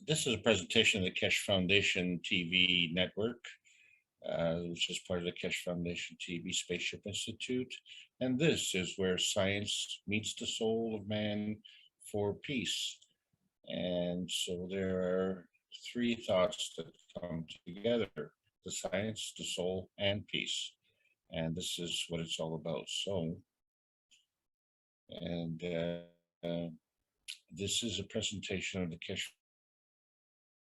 This is a presentation of the Kesh Foundation TV network, which is part of the Kesh Foundation TV Spaceship Institute. And this is where science meets the soul of man for peace. And so there are three thoughts that come together: the science, the soul, and peace. And this is what it's all about. And this is a presentation of the Kesh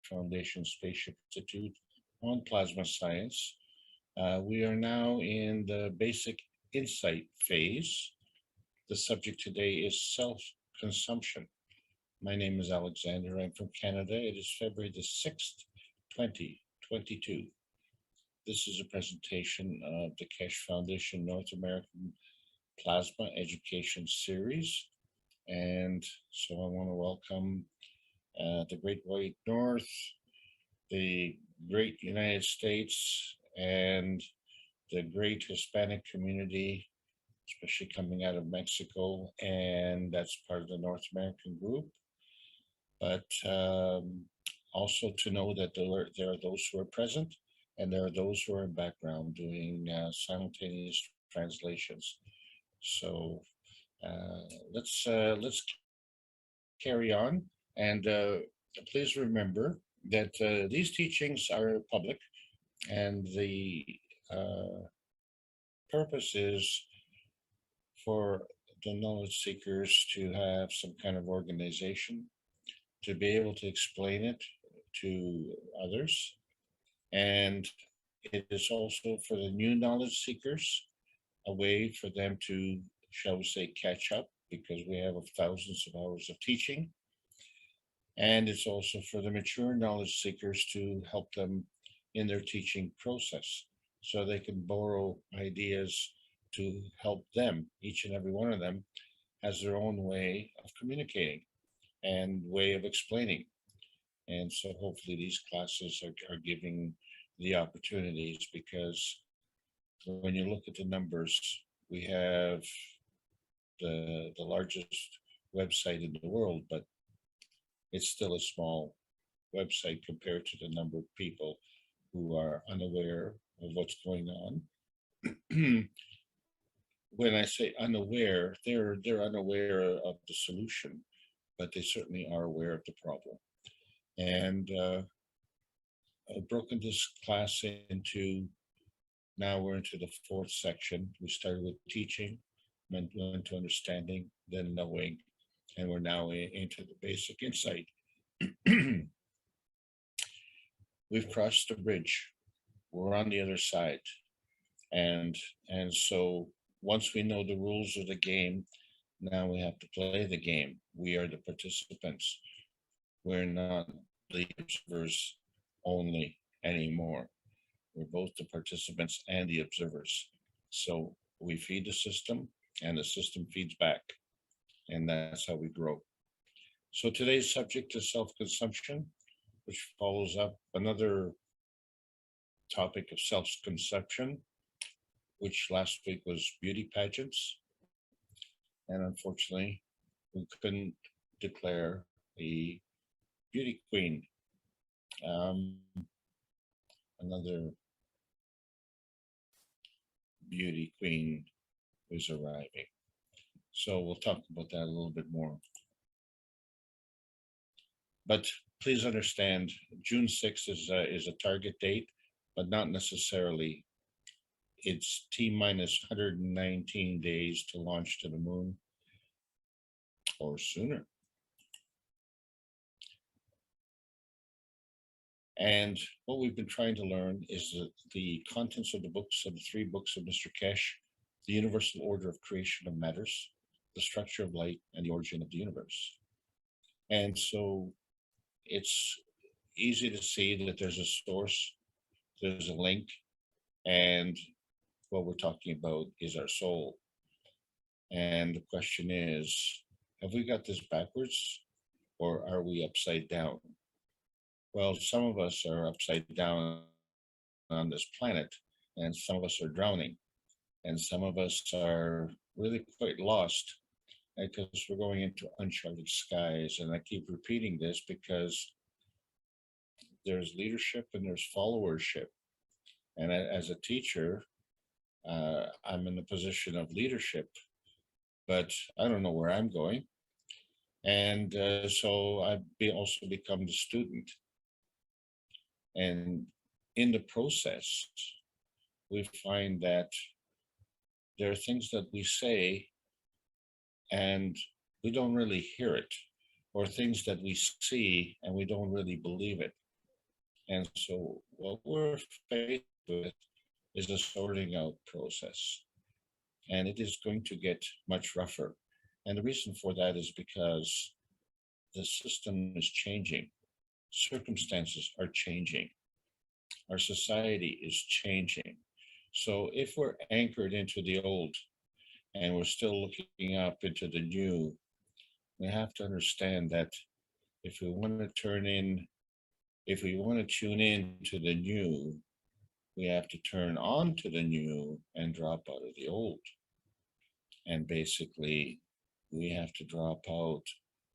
Foundation Spaceship Institute on plasma science. We are now in the basic insight phase. The subject today is self-consumption. My name is Alexander. I'm from Canada. It is February the 6th, 2022. This is a presentation of the Kesh Foundation North American Plasma Education Series. And so I want to welcome the Great White North, the Great United States, and the great Hispanic community, especially coming out of Mexico, and that's part of the North American group. But also to know that there are those who are present, and there are those who are in background doing simultaneous translations. So let's carry on, and please remember that these teachings are public, and the purpose is for the knowledge seekers to have some kind of organization, to be able to explain it to others. And it is also for the new knowledge seekers, a way for them to, shall we say, catch up, because we have thousands of hours of teaching. And it's also for the mature knowledge seekers to help them in their teaching process, so they can borrow ideas to help them. Each and every one of them has their own way of communicating and way of explaining. And so hopefully these classes are giving the opportunities, because when you look at the numbers, we have the largest website in the world, but it's still a small website compared to the number of people who are unaware of what's going on. When I say unaware, they're unaware of the solution, but they certainly are aware of the problem. And I've broken this class into, now we're into the fourth section. We started with teaching, went to understanding, then knowing, and we're now into the basic insight. We've crossed the bridge. We're on the other side. And so once we know the rules of the game, now we have to play the game. We are the participants. We're not the observers only anymore. We're both the participants and the observers. So we feed the system, and the system feeds back. And that's how we grow. So today's subject is self-consumption, which follows up another topic of self-conception, which last week was beauty pageants. And unfortunately, we couldn't declare a beauty queen. Another beauty queen is arriving. So we'll talk about that a little bit more. But please understand, June 6th is a target date, but not necessarily. It's T-minus 119 days to launch to the moon, or sooner. And what we've been trying to learn is the contents of the books, of the three books of Mr. Kesh: The Universal Order of Creation of Matters, The Structure of Light, and the Origin of the Universe. And so it's easy to see that there's a source, there's a link, and what we're talking about is our soul. And the question is, have we got this backwards, or are we upside down? Well, some of us are upside down on this planet, and some of us are drowning, and some of us are really quite lost, because we're going into uncharted skies. And I keep repeating this because there's leadership and there's followership. And as a teacher, I'm in a position of leadership, but I don't know where I'm going. And so also become the student. And in the process, we find that there are things that we say and we don't really hear it, or things that we see and we don't really believe it. And so what we're faced with is a sorting out process, and it is going to get much rougher. And the reason for that is because the system is changing, circumstances are changing, our society is changing. So if we're anchored into the old and we're still looking up into the new, we have to understand that if we want to if we want to tune in to the new, we have to turn on to the new and drop out of the old. And basically, we have to drop out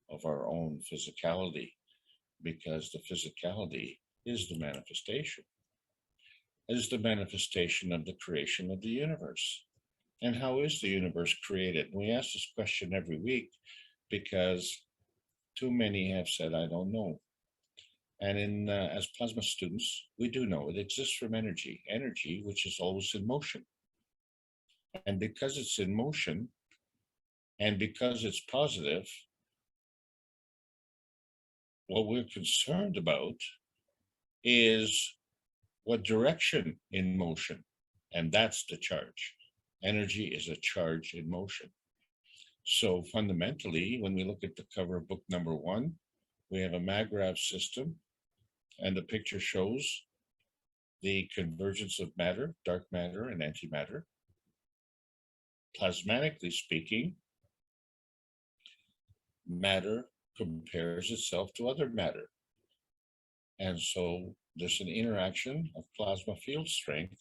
of our own physicality, because the physicality is the manifestation, is the manifestation of the creation of the universe. And how is the universe created? We ask this question every week because too many have said, I don't know. And as plasma students, we do know it exists from energy, energy which is always in motion. And because it's in motion, and because it's positive, what we're concerned about is what direction in motion. And that's the charge. Energy is a charge in motion. So fundamentally, when we look at the cover of book number 1, we have a maggrav system, and the picture shows the convergence of matter, dark matter and antimatter. Plasmatically speaking, matter compares itself to other matter. And so there's an interaction of plasma field strength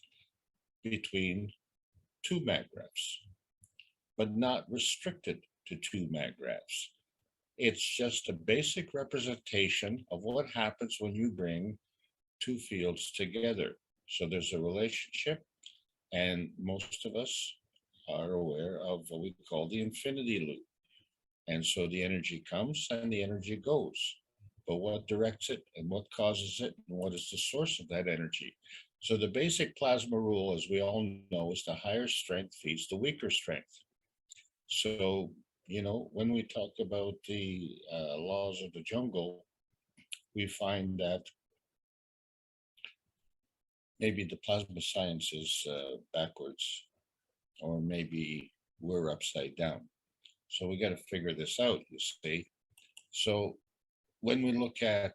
between two magravs, but not restricted to two magravs. It's just a basic representation of what happens when you bring two fields together. So there's a relationship, and most of us are aware of what we call the infinity loop. And so the energy comes and the energy goes. But what directs it and what causes it and what is the source of that energy? So the basic plasma rule, as we all know, is the higher strength feeds the weaker strength. So, when we talk about the laws of the jungle, we find that maybe the plasma science is backwards, or maybe we're upside down. So we got to figure this out, you see. So when we look at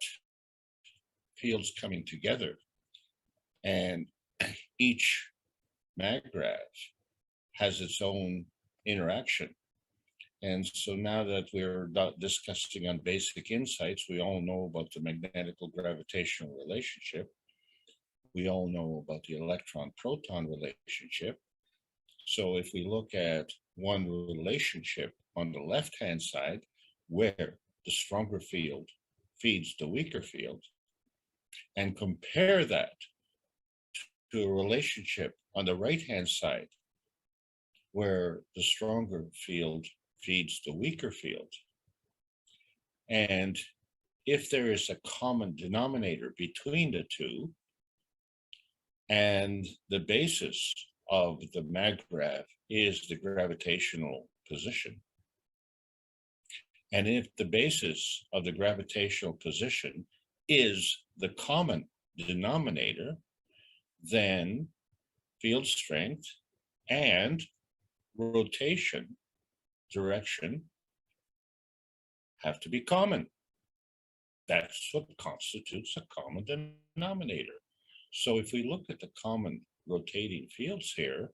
fields coming together, and each maggrav has its own interaction. And so now that we're discussing on basic insights, we all know about the magnetical gravitational relationship. We all know about the electron-proton relationship. So if we look at one relationship on the left-hand side, where the stronger field feeds the weaker field, and compare that to a relationship on the right-hand side, where the stronger field feeds the weaker field. And if there is a common denominator between the two, and the basis of the maggrav is the gravitational position, and if the basis of the gravitational position is the common denominator, then field strength and rotation direction have to be common. That's what constitutes a common denominator. So if we look at the common rotating fields here,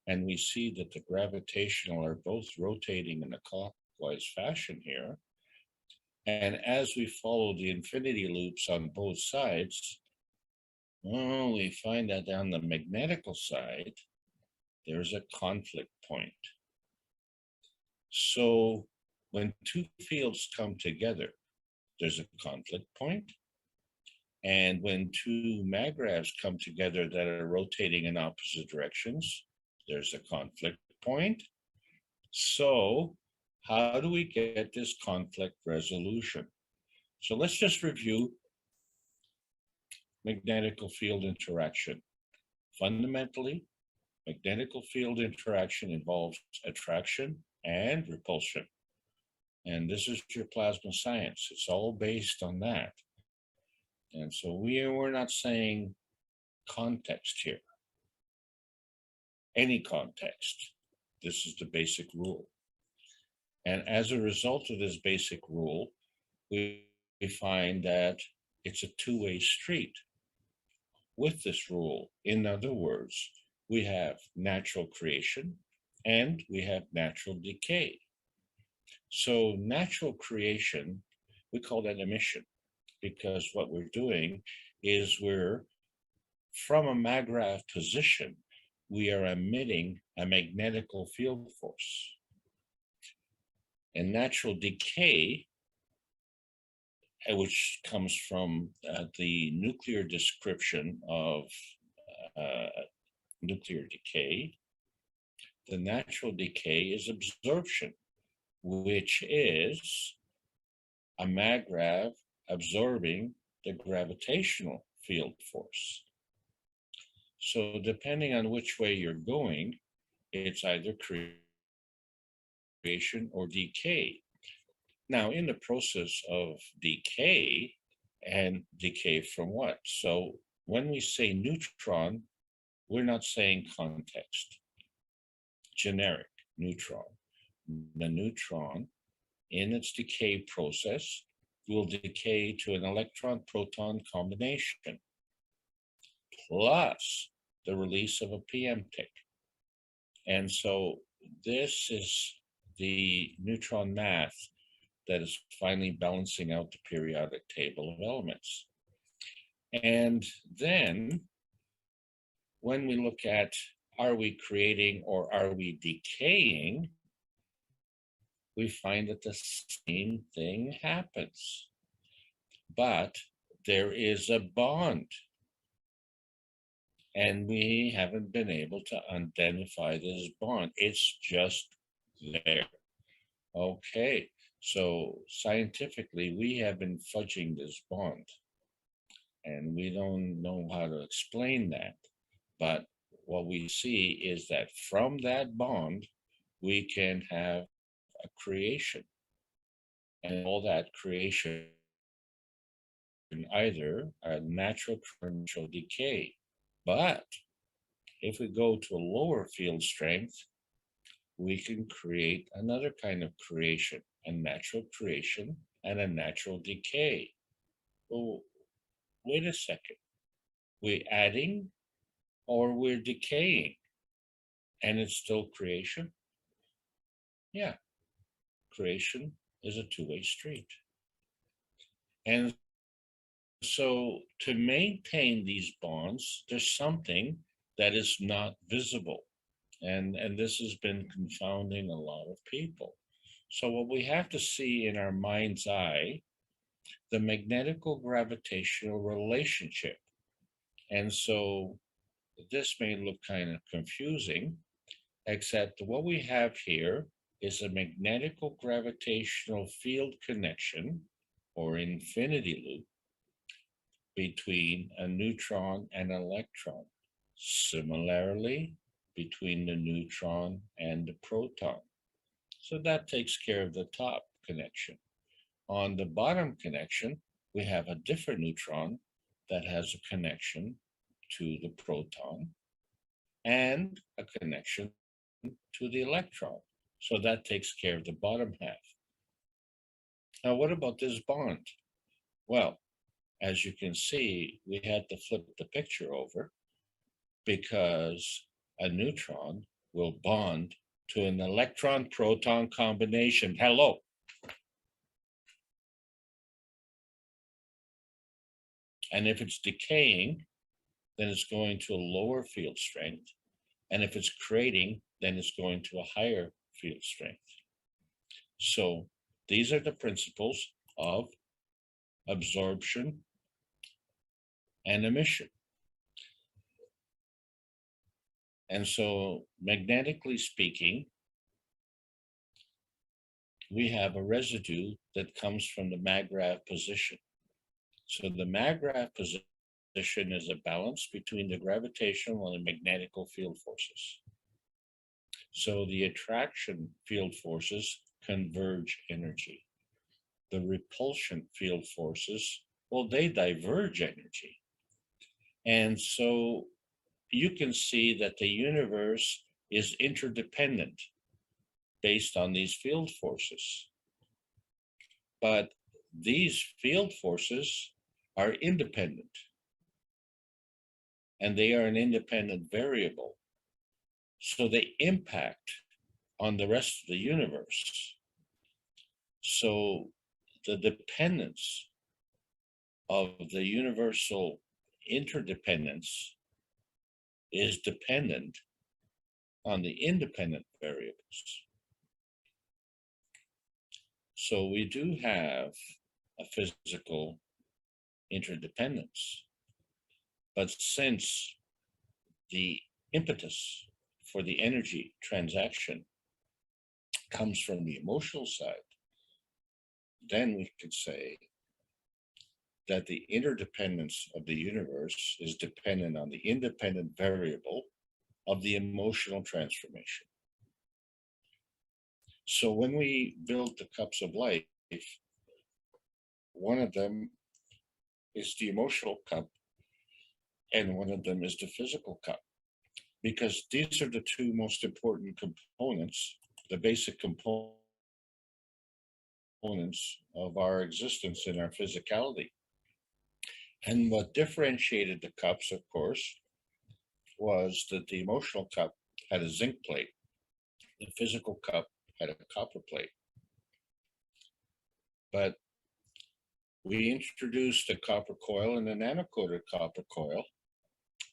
and we see that the gravitational are both rotating in a clockwise fashion here, and as we follow the infinity loops on both sides, well, we find that on the magnetical side, there's a conflict point. So when two fields come together, there's a conflict point. And when two magravs come together that are rotating in opposite directions, there's a conflict point. So how do we get this conflict resolution? So let's just review magnetical field interaction. Fundamentally, magnetical field interaction involves attraction and repulsion. And this is your plasma science. It's all based on that. And so we're not saying context here, any context. This is the basic rule. And as a result of this basic rule, we find that it's a two-way street with this rule. In other words, we have natural creation and we have natural decay. So natural creation, we call that emission, because what we're doing is we're, from a magrav position, we are emitting a magnetical field force. And natural decay, which comes from the nuclear description of nuclear decay, the natural decay is absorption, which is a magrav absorbing the gravitational field force. So depending on which way you're going, it's either creation or decay. Now, in the process of decay, and decay from what? So when we say neutron, we're not saying context. Generic neutron. The neutron, in its decay process, will decay to an electron-proton combination, plus the release of a PM tick. And so this is the neutron math that is finally balancing out the periodic table of elements. And then when we look at, are we creating or are we decaying, we find that the same thing happens. But there is a bond. And we haven't been able to identify this bond. It's just there. Okay, so scientifically, we have been fudging this bond. And we don't know how to explain that. But what we see is that from that bond, we can have a creation. And all that creation, either a natural or natural decay. But if we go to a lower field strength, we can create another kind of creation, a natural creation and a natural decay. Oh, wait a second. We're adding or we're decaying and it's still creation? Yeah, creation is a two-way street. And so to maintain these bonds, there's something that is not visible. And this has been confounding a lot of people. So what we have to see in our mind's eye, the magnetical gravitational relationship. And so this may look kind of confusing, except what we have here is a magnetical gravitational field connection or infinity loop between a neutron and an electron. Similarly, between the neutron and the proton. So that takes care of the top connection. On the bottom connection, we have a different neutron that has a connection to the proton and a connection to the electron. So that takes care of the bottom half. Now, what about this bond? Well, as you can see, we had to flip the picture over because a neutron will bond to an electron-proton combination. Hello. And if it's decaying, then it's going to a lower field strength. And if it's creating, then it's going to a higher field strength. So these are the principles of absorption and emission. And so, magnetically speaking, we have a residue that comes from the mag-grav position. So the mag-grav position is a balance between the gravitational and magnetical field forces. So the attraction field forces converge energy. The repulsion field forces, well, they diverge energy. And so you can see that the universe is interdependent based on these field forces. But these field forces are independent, and they are an independent variable. So they impact on the rest of the universe. So the dependence of the universal interdependence is dependent on the independent variables. So we do have a physical interdependence, but since the impetus for the energy transaction comes from the emotional side, then we could say that the interdependence of the universe is dependent on the independent variable of the emotional transformation. So when we build the cups of life, one of them is the emotional cup and one of them is the physical cup, because these are the two most important components, the basic components of our existence in our physicality. And what differentiated the cups, of course, was that the emotional cup had a zinc plate, the physical cup had a copper plate. But we introduced a copper coil and a nanocoated copper coil,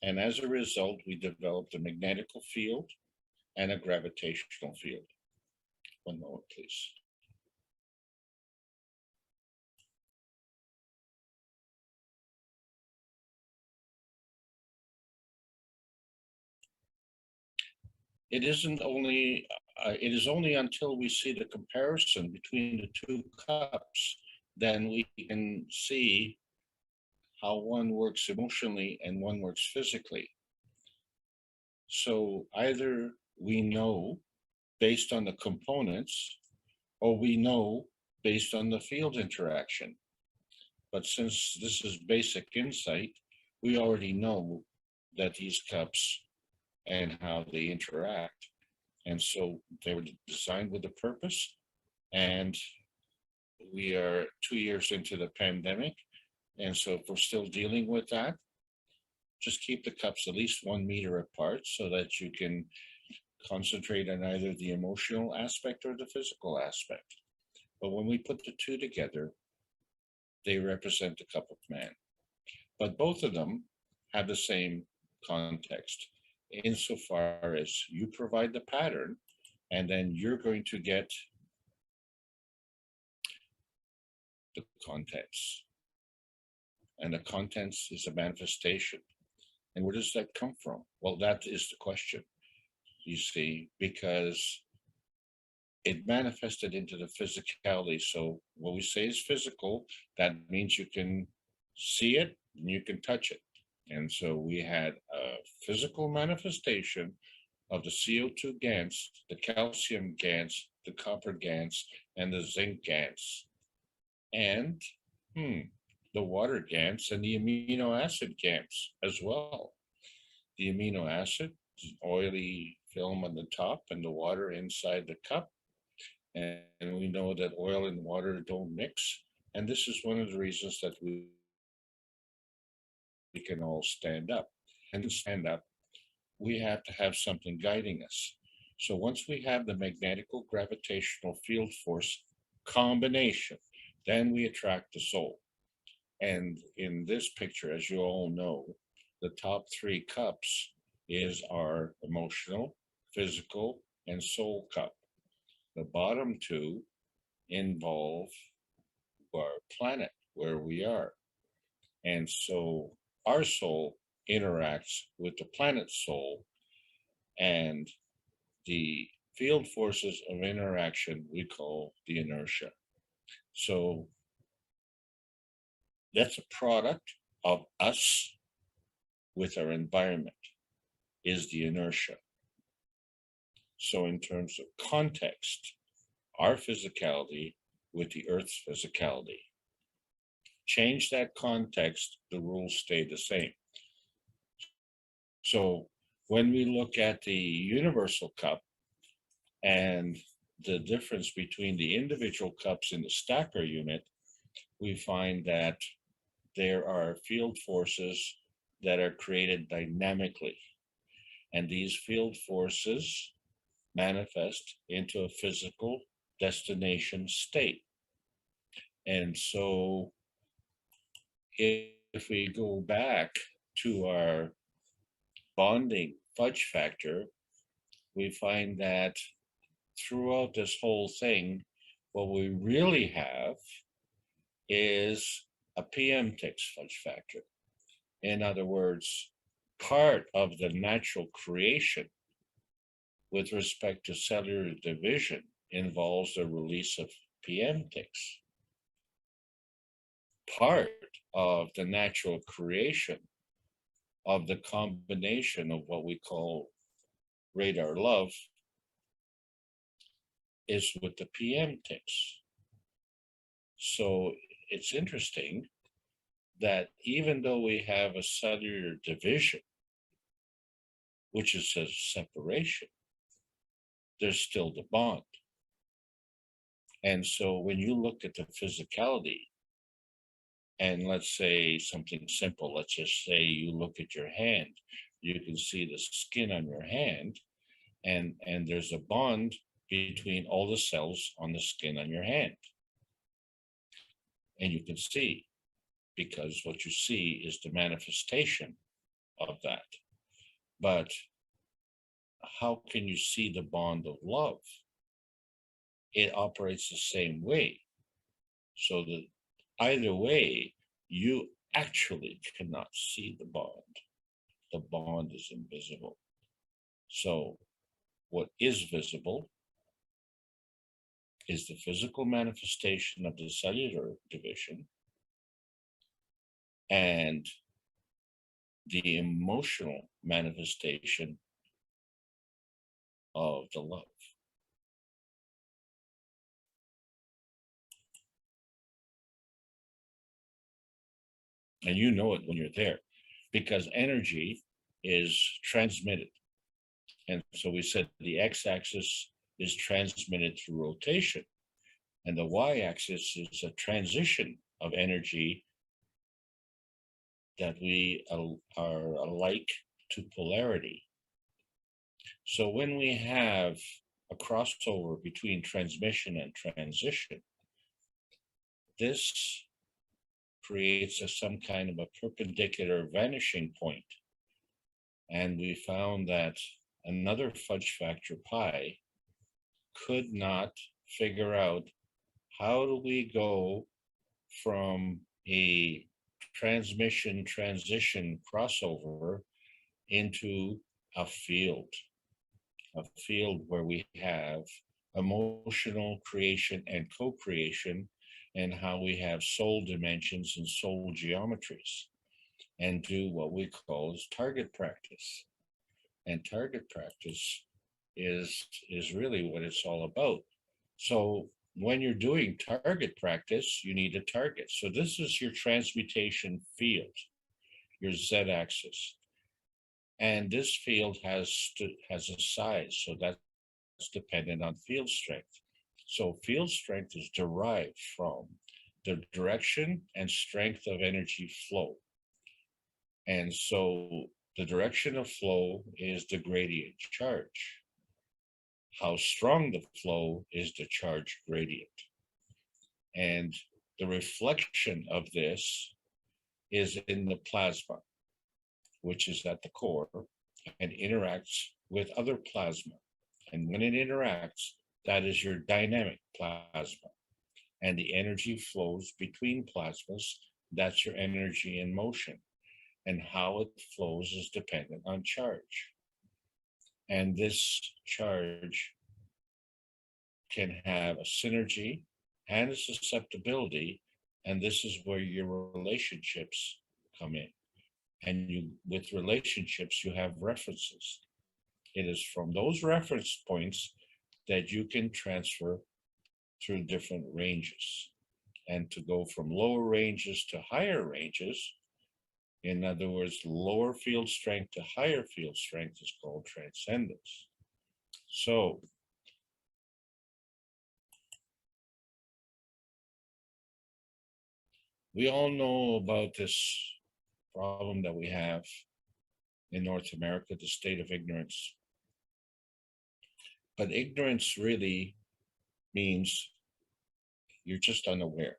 and as a result, we developed a magnetical field and a gravitational field. One moment, please. It isn't only, it is only until we see the comparison between the two cups, then we can see how one works emotionally and one works physically. So either we know based on the components, or we know based on the field interaction. But since this is basic insight, we already know that these cups and how they interact. And so they were designed with a purpose. And we are 2 years into the pandemic. And so if we're still dealing with that, just keep the cups at least 1 meter apart so that you can concentrate on either the emotional aspect or the physical aspect. But when we put the two together, they represent the cup of man. But both of them have the same context insofar as you provide the pattern, and then you're going to get the contents. And the contents is a manifestation. And where does that come from? Well, that is the question, you see, because it manifested into the physicality. So what we say is physical, that means you can see it and you can touch it. And so we had a physical manifestation of the CO2 GANs, the calcium GANs, the copper GANs, and the zinc GANs, and the water GANs and the amino acid GANs as well. The amino acid is an oily film on the top and the water inside the cup. And we know that oil and water don't mix. And this is one of the reasons that we can all stand up. And to stand up, we have to have something guiding us. So once we have the magnetical gravitational field force combination, then we attract the soul. And in this picture, as you all know, the top 3 cups is our emotional, physical, and soul cup. The bottom 2 involve our planet, where we are. And so our soul interacts with the planet's soul, and the field forces of interaction we call the inertia. So that's a product of us with our environment, is the inertia. So in terms of context, our physicality with the Earth's physicality. Change that context, the rules stay the same. So when we look at the universal cup and the difference between the individual cups in the stacker unit, we find that there are field forces that are created dynamically. And these field forces manifest into a physical destination state. And so if we go back to our bonding fudge factor, we find that throughout this whole thing, what we really have is a PM-TIX fudge factor. In other words, part of the natural creation with respect to cellular division involves the release of PM-TIX. Part of the natural creation of the combination of what we call radar love is with the PM-TIX. So it's interesting that even though we have a cellular division, which is a separation, there's still the bond. And so when you look at the physicality, and let's say something simple, let's just say you look at your hand, you can see the skin on your hand, and there's a bond between all the cells on the skin on your hand. And you can see, because what you see is the manifestation of that. But how can you see the bond of love? It operates the same way. So that either way, you actually cannot see the bond. The bond is invisible. So what is visible is the physical manifestation of the cellular division and the emotional manifestation of the love. And you know it when you're there, because energy is transmitted. And so we said the x-axis is transmitted through rotation, and the y-axis is a transition of energy that we are alike to polarity. So when we have a crossover between transmission and transition, this creates some kind of a perpendicular vanishing point. And we found that another fudge factor pi could not figure out how do we go from a transmission transition crossover into a field where we have emotional creation and co-creation, and how we have soul dimensions and soul geometries, and do what we call target practice. And target practice is really what it's all about. So when you're doing target practice, you need a target. So this is your transmutation field, your z-axis. And this field has a size, so that's dependent on field strength. So field strength is derived from the direction and strength of energy flow. And so the direction of flow is the gradient charge. How strong the flow is the charge gradient. And the reflection of this is in the plasma, which is at the core and interacts with other plasma. And when it interacts, that is your dynamic plasma. And the energy flows between plasmas. That's your energy in motion. and how it flows is dependent on charge. And this charge can have a synergy and a susceptibility, and this is where your relationships come in. And you, with relationships, you have references. It is from those reference points that you can transfer through different ranges. And to go from lower ranges to higher ranges, in other words, lower field strength to higher field strength, is called transcendence. So we all know about this problem that we have in North America, the state of ignorance. But ignorance really means you're just unaware.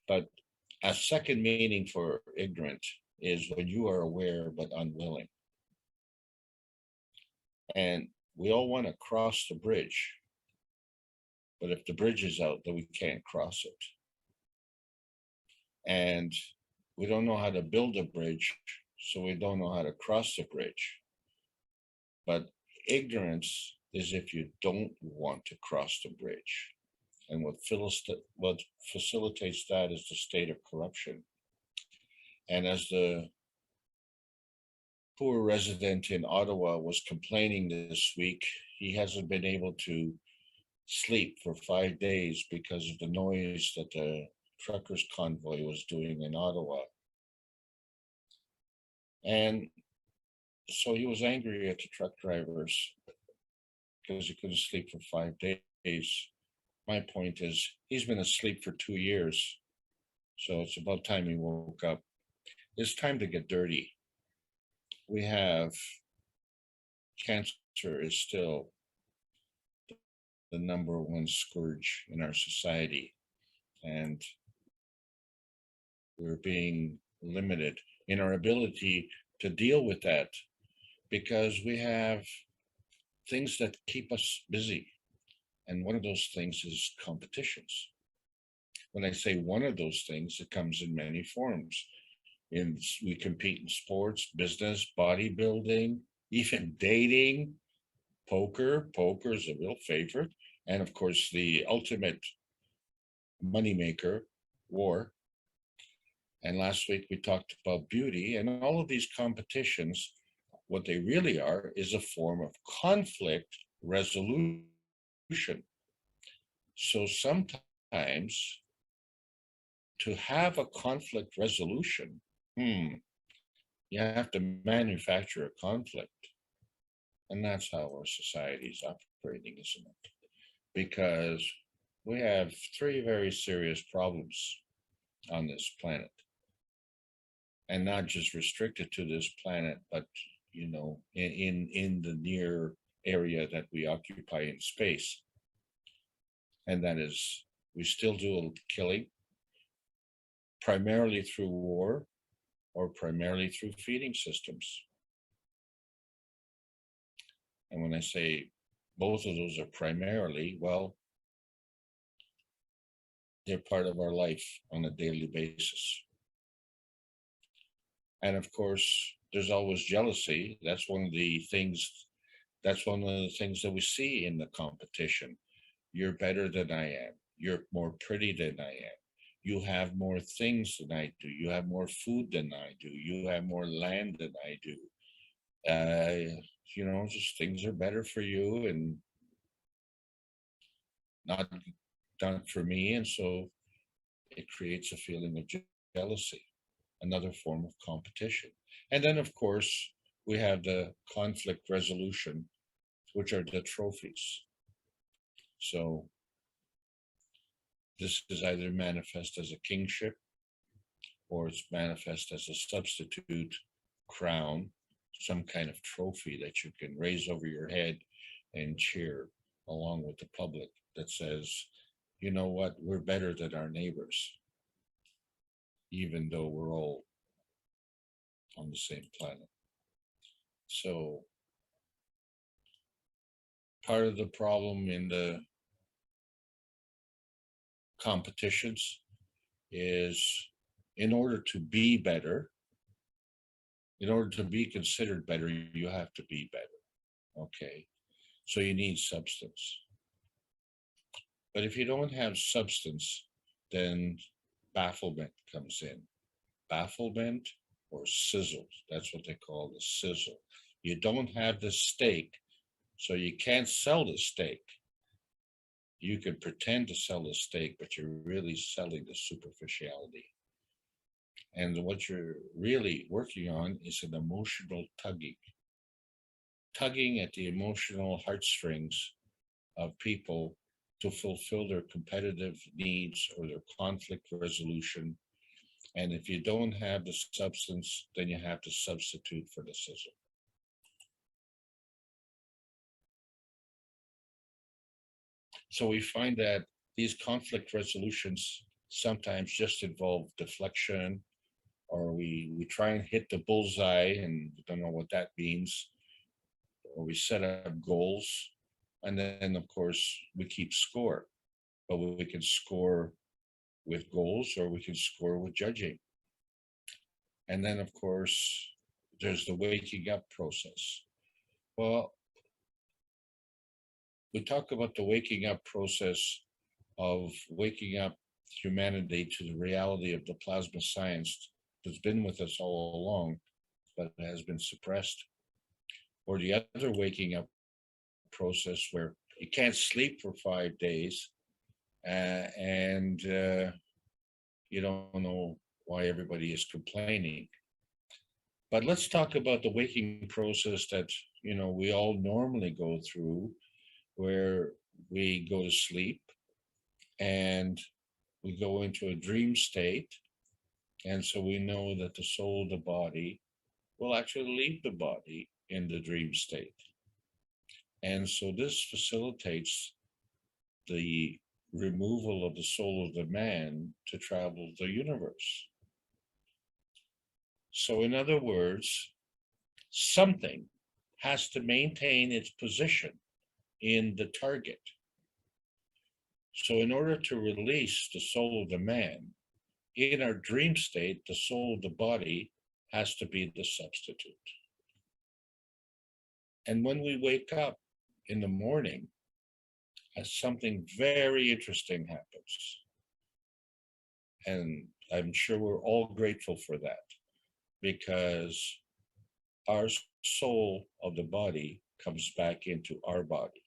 But a second meaning for ignorant is when you are aware but unwilling. And we all want to cross the bridge. But if the bridge is out, then we can't cross it. And we don't know how to build a bridge, so we don't know how to cross the bridge. But ignorance is if you don't want to cross the bridge. And what facilitates that is the state of corruption. And as the poor resident in Ottawa was complaining this week, he hasn't been able to sleep for 5 days because of the noise that the truckers' convoy was doing in Ottawa. And so he was angry at the truck drivers because he couldn't sleep for 5 days. My point is, he's been asleep for 2 years. So it's about time he woke up. It's time to get dirty. We have cancer is still the number one scourge in our society. And we're being limited in our ability to deal with that because we have things that keep us busy. And one of those things is competitions. When I say one of those things, it comes in many forms. We compete in sports, business, bodybuilding, even dating, poker. Poker is a real favorite. And of course, the ultimate moneymaker, war. And last week we talked about beauty, and all of these competitions, what they really are is a form of conflict resolution. So sometimes to have a conflict resolution, you have to manufacture a conflict. And that's how our society is operating, isn't it? Because we have 3 very serious problems on this planet. And not just restricted to this planet, but in the near area that we occupy in space. And that is, we still do killing, primarily through war or primarily through feeding systems. And when I say both of those are primarily, well, they're part of our life on a daily basis. And of course, there's always jealousy. That's one of the things that we see in the competition. You're better than I am. You're more pretty than I am. You have more things than I do. You have more food than I do. You have more land than I do. Just things are better for you and not for me. And so it creates a feeling of jealousy, another form of competition. And then, of course, we have the conflict resolution, which are the trophies. So this is either manifest as a kingship or it's manifest as a substitute crown, some kind of trophy that you can raise over your head and cheer along with the public that says, you know what, we're better than our neighbors, even though we're all on the same planet. So part of the problem in the competitions is in order to be better, in order to be considered better, you have to be better. Okay. So you need substance. But if you don't have substance, then bafflement comes in. Bafflement or sizzle. That's what they call the sizzle. You don't have the steak, so you can't sell the steak. You can pretend to sell the steak, but you're really selling the superficiality. And what you're really working on is an emotional tugging, tugging at the emotional heartstrings of people to fulfill their competitive needs or their conflict resolution. And if you don't have the substance, then you have to substitute for the sizzle. So we find that these conflict resolutions sometimes just involve deflection, or we try and hit the bullseye and we don't know what that means, or we set up goals, and then of course we keep score. But we can score with goals or we can score with judging. And then of course there's the waking up process. Well, we talk about the waking up process of waking up humanity to the reality of the plasma science that's been with us all along, but has been suppressed. Or the other waking up process where you can't sleep for 5 days and you don't know why everybody is complaining. But let's talk about the waking process that we all normally go through, where we go to sleep and we go into a dream state. And so we know that the soul of the body will actually leave the body in the dream state. And so this facilitates the removal of the soul of the man to travel the universe. So, in other words, something has to maintain its position in the target. So, in order to release the soul of the man, in our dream state, the soul of the body has to be the substitute. And when we wake up in the morning, something very interesting happens. And I'm sure we're all grateful for that, because our soul of the body comes back into our body.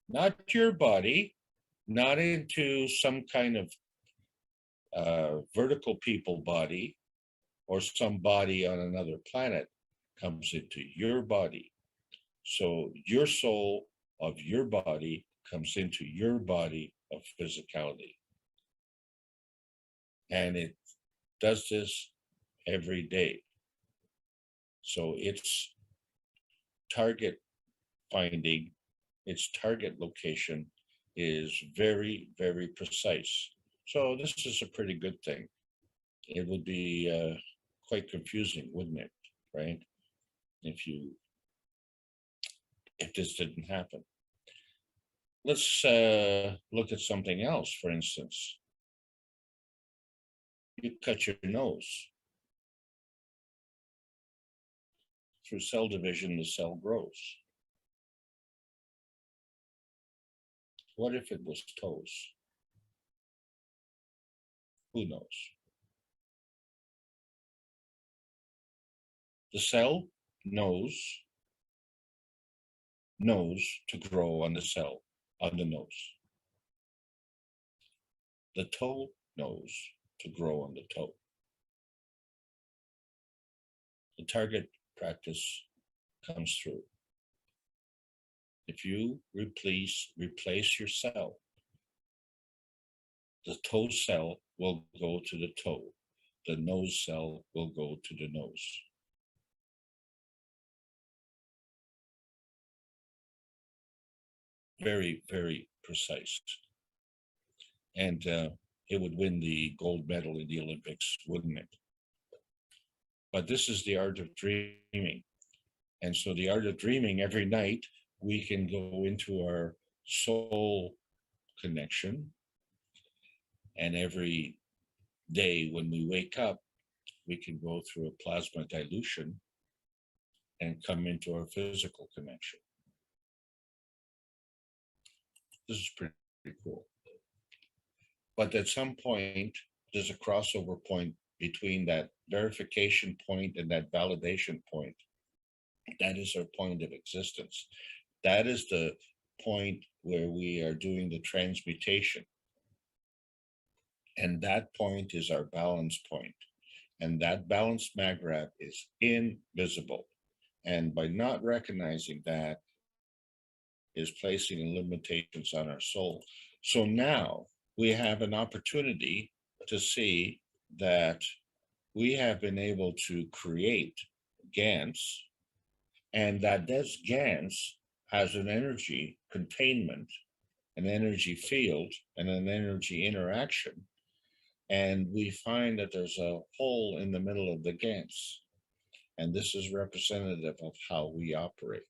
Not your body, not into some kind of vertical people body or some body on another planet, comes into your body. So your soul of your body comes into your body of physicality. And it does this every day. So its target finding, its target location is very, very precise. So this is a pretty good thing. It would be quite confusing, wouldn't it? Right? If this didn't happen. Let's look at something else. For instance, you cut your nose. Through cell division, the cell grows. What if it was toes? Who knows? The cell knows to grow on the cell, on the nose. The toe knows to grow on the toe. The target practice comes through. If you replace your cell, the toe cell will go to the toe. The nose cell will go to the nose. Very, very precise. And it would win the gold medal in the Olympics, wouldn't it? But this is the art of dreaming. And so the art of dreaming, every night we can go into our soul connection, and every day when we wake up, we can go through a plasma dilution and come into our physical connection. This is pretty cool. But at some point, there's a crossover point between that verification point and that validation point. That is our point of existence. That is the point where we are doing the transmutation. And that point is our balance point. And that balanced magrab is invisible. And by not recognizing that is placing limitations on our soul. So now we have an opportunity to see that we have been able to create GANs, and that this GANs has an energy containment, an energy field, and an energy interaction. And we find that there's a hole in the middle of the GANs. And this is representative of how we operate.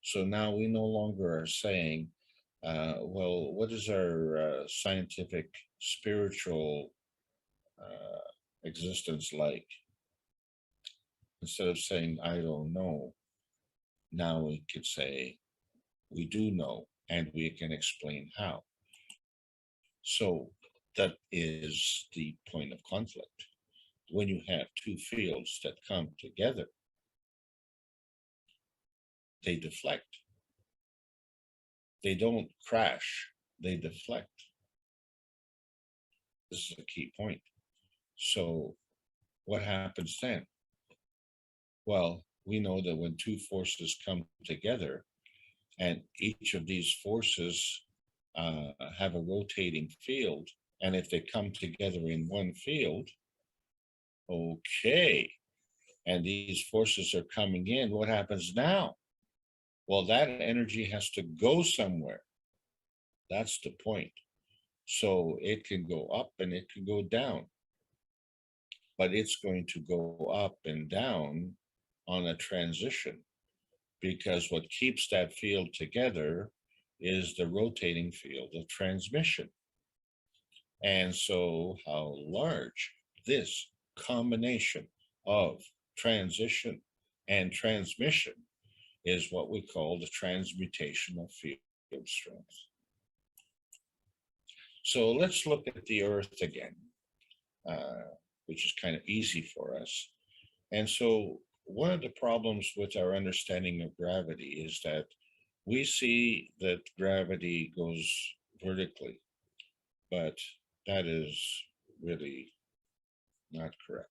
So now we no longer are saying, well, what is our scientific, spiritual existence like? Instead of saying, I don't know, now we could say, we do know, and we can explain how. So that is the point of conflict. When you have two fields that come together, they deflect. They don't crash, they deflect. This is a key point. So what happens then? Well, we know that when two forces come together, and each of these forces have a rotating field, and if they come together in one field, okay, and these forces are coming in, what happens now? Well, that energy has to go somewhere. That's the point. So it can go up and it can go down, but it's going to go up and down on a transition, because what keeps that field together is the rotating field of transmission. And so how large this combination of transition and transmission is what we call the transmutational field strength. So let's look at the Earth again, which is kind of easy for us. And so one of the problems with our understanding of gravity is that we see that gravity goes vertically, but that is really not correct.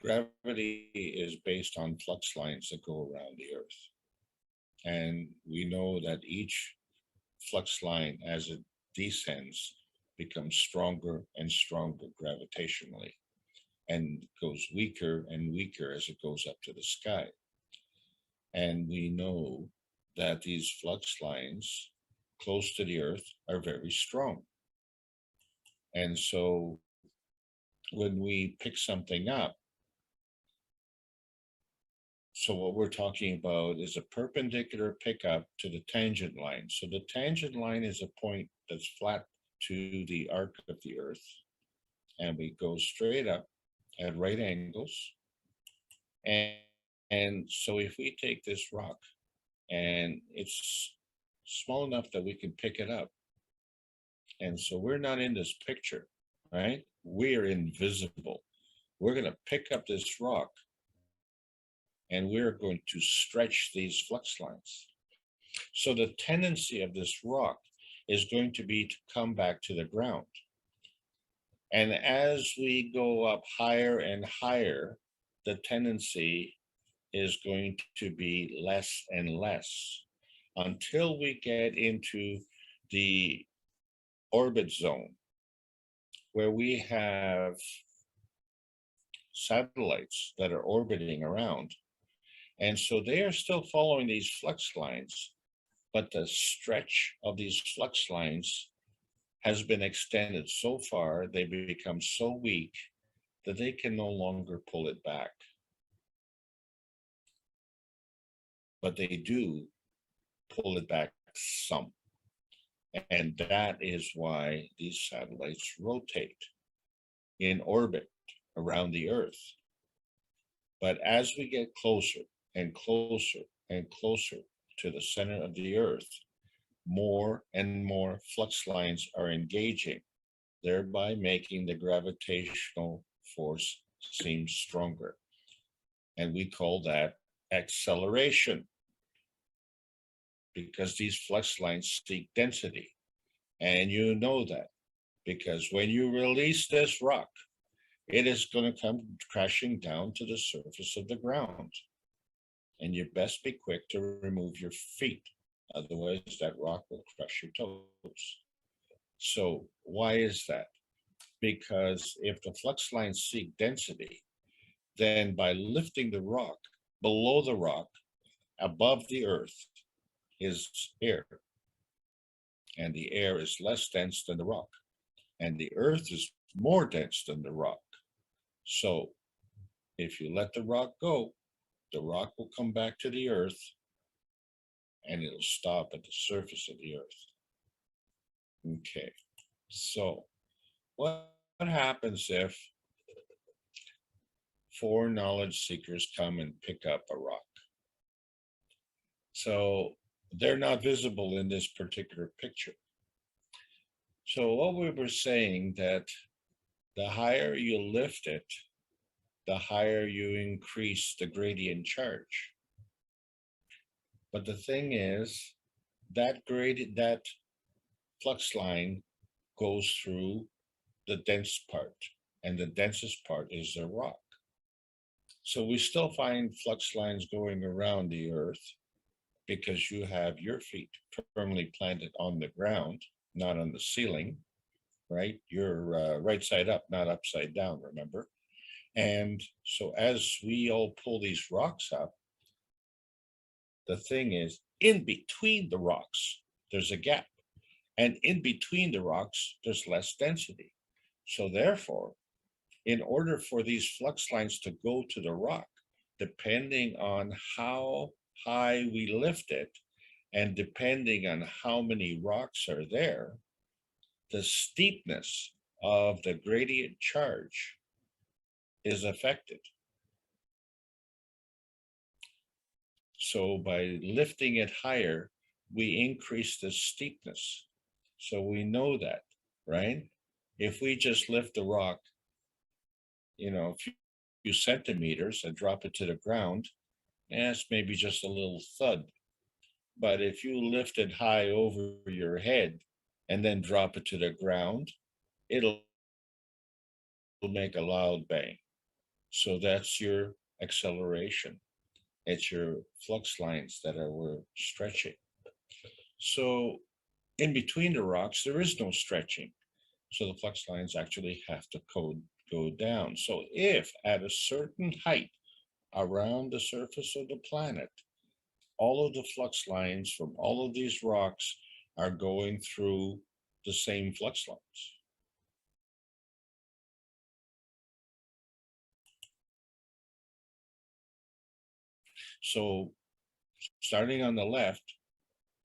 Gravity is based on flux lines that go around the Earth. And we know that each flux line, as it descends, becomes stronger and stronger gravitationally, and goes weaker and weaker as it goes up to the sky. And we know that these flux lines close to the Earth are very strong. And so when we pick something up, so what we're talking about is a perpendicular pickup to the tangent line. So the tangent line is a point that's flat to the arc of the Earth, and we go straight up at right angles. And so if we take this rock, and it's small enough that we can pick it up, and so we're not in this picture, right? We're invisible. We're going to pick up this rock, and we're going to stretch these flux lines. So the tendency of this rock is going to be to come back to the ground. And as we go up higher and higher, the tendency is going to be less and less until we get into the orbit zone, where we have satellites that are orbiting around. And so they are still following these flux lines, but the stretch of these flux lines has been extended so far, they become so weak that they can no longer pull it back. But they do pull it back some. And that is why these satellites rotate. in orbit around the Earth. But as we get closer and closer and closer to the center of the Earth, more and more flux lines are engaging, thereby making the gravitational force seem stronger. And we call that acceleration, because these flux lines seek density. And you know that because when you release this rock, it is going to come crashing down to the surface of the ground. And you best be quick to remove your feet. Otherwise, that rock will crush your toes. So why is that? Because if the flux lines seek density, then by lifting the rock below the rock, above the Earth, is air. And the air is less dense than the rock. And the Earth is more dense than the rock. So if you let the rock go, the rock will come back to the Earth and it'll stop at the surface of the Earth. Okay, so what happens if 4 knowledge seekers come and pick up a rock? So they're not visible in this particular picture. So what we were saying that the higher you lift it, the higher you increase the gradient charge. But the thing is, that flux line goes through the dense part, and the densest part is the rock. So we still find flux lines going around the Earth because you have your feet firmly planted on the ground, not on the ceiling, right? You're right side up, not upside down, remember? And so as we all pull these rocks up, the thing is, in between the rocks, there's a gap. And in between the rocks, there's less density. So therefore, in order for these flux lines to go to the rock, depending on how high we lift it, and depending on how many rocks are there, the steepness of the gradient charge is affected. So by lifting it higher, we increase the steepness. So we know that, right? If we just lift the rock, a few centimeters and drop it to the ground, it's maybe just a little thud. But if you lift it high over your head and then drop it to the ground, it'll make a loud bang. So that's your acceleration. It's your flux lines that we're stretching. So in between the rocks, there is no stretching. So the flux lines actually have to go down. So if at a certain height around the surface of the planet, all of the flux lines from all of these rocks are going through the same flux lines. So starting on the left,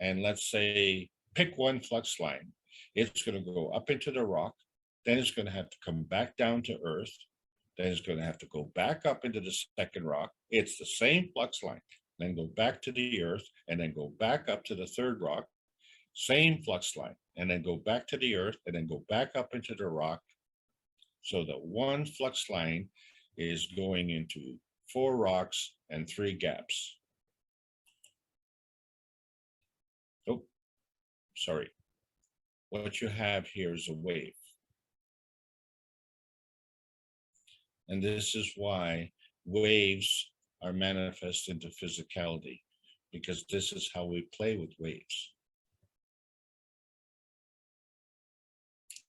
and let's say pick one flux line, it's going to go up into the rock, then it's going to have to come back down to Earth, then it's going to have to go back up into the second rock. It's the same flux line, then go back to the Earth, and then go back up to the third rock, same flux line, and then go back to the Earth, and then go back up into the rock. So that one flux line is going into 4 rocks and 3 gaps. Oh, sorry. What you have here is a wave. And this is why waves are manifest into physicality, because this is how we play with waves.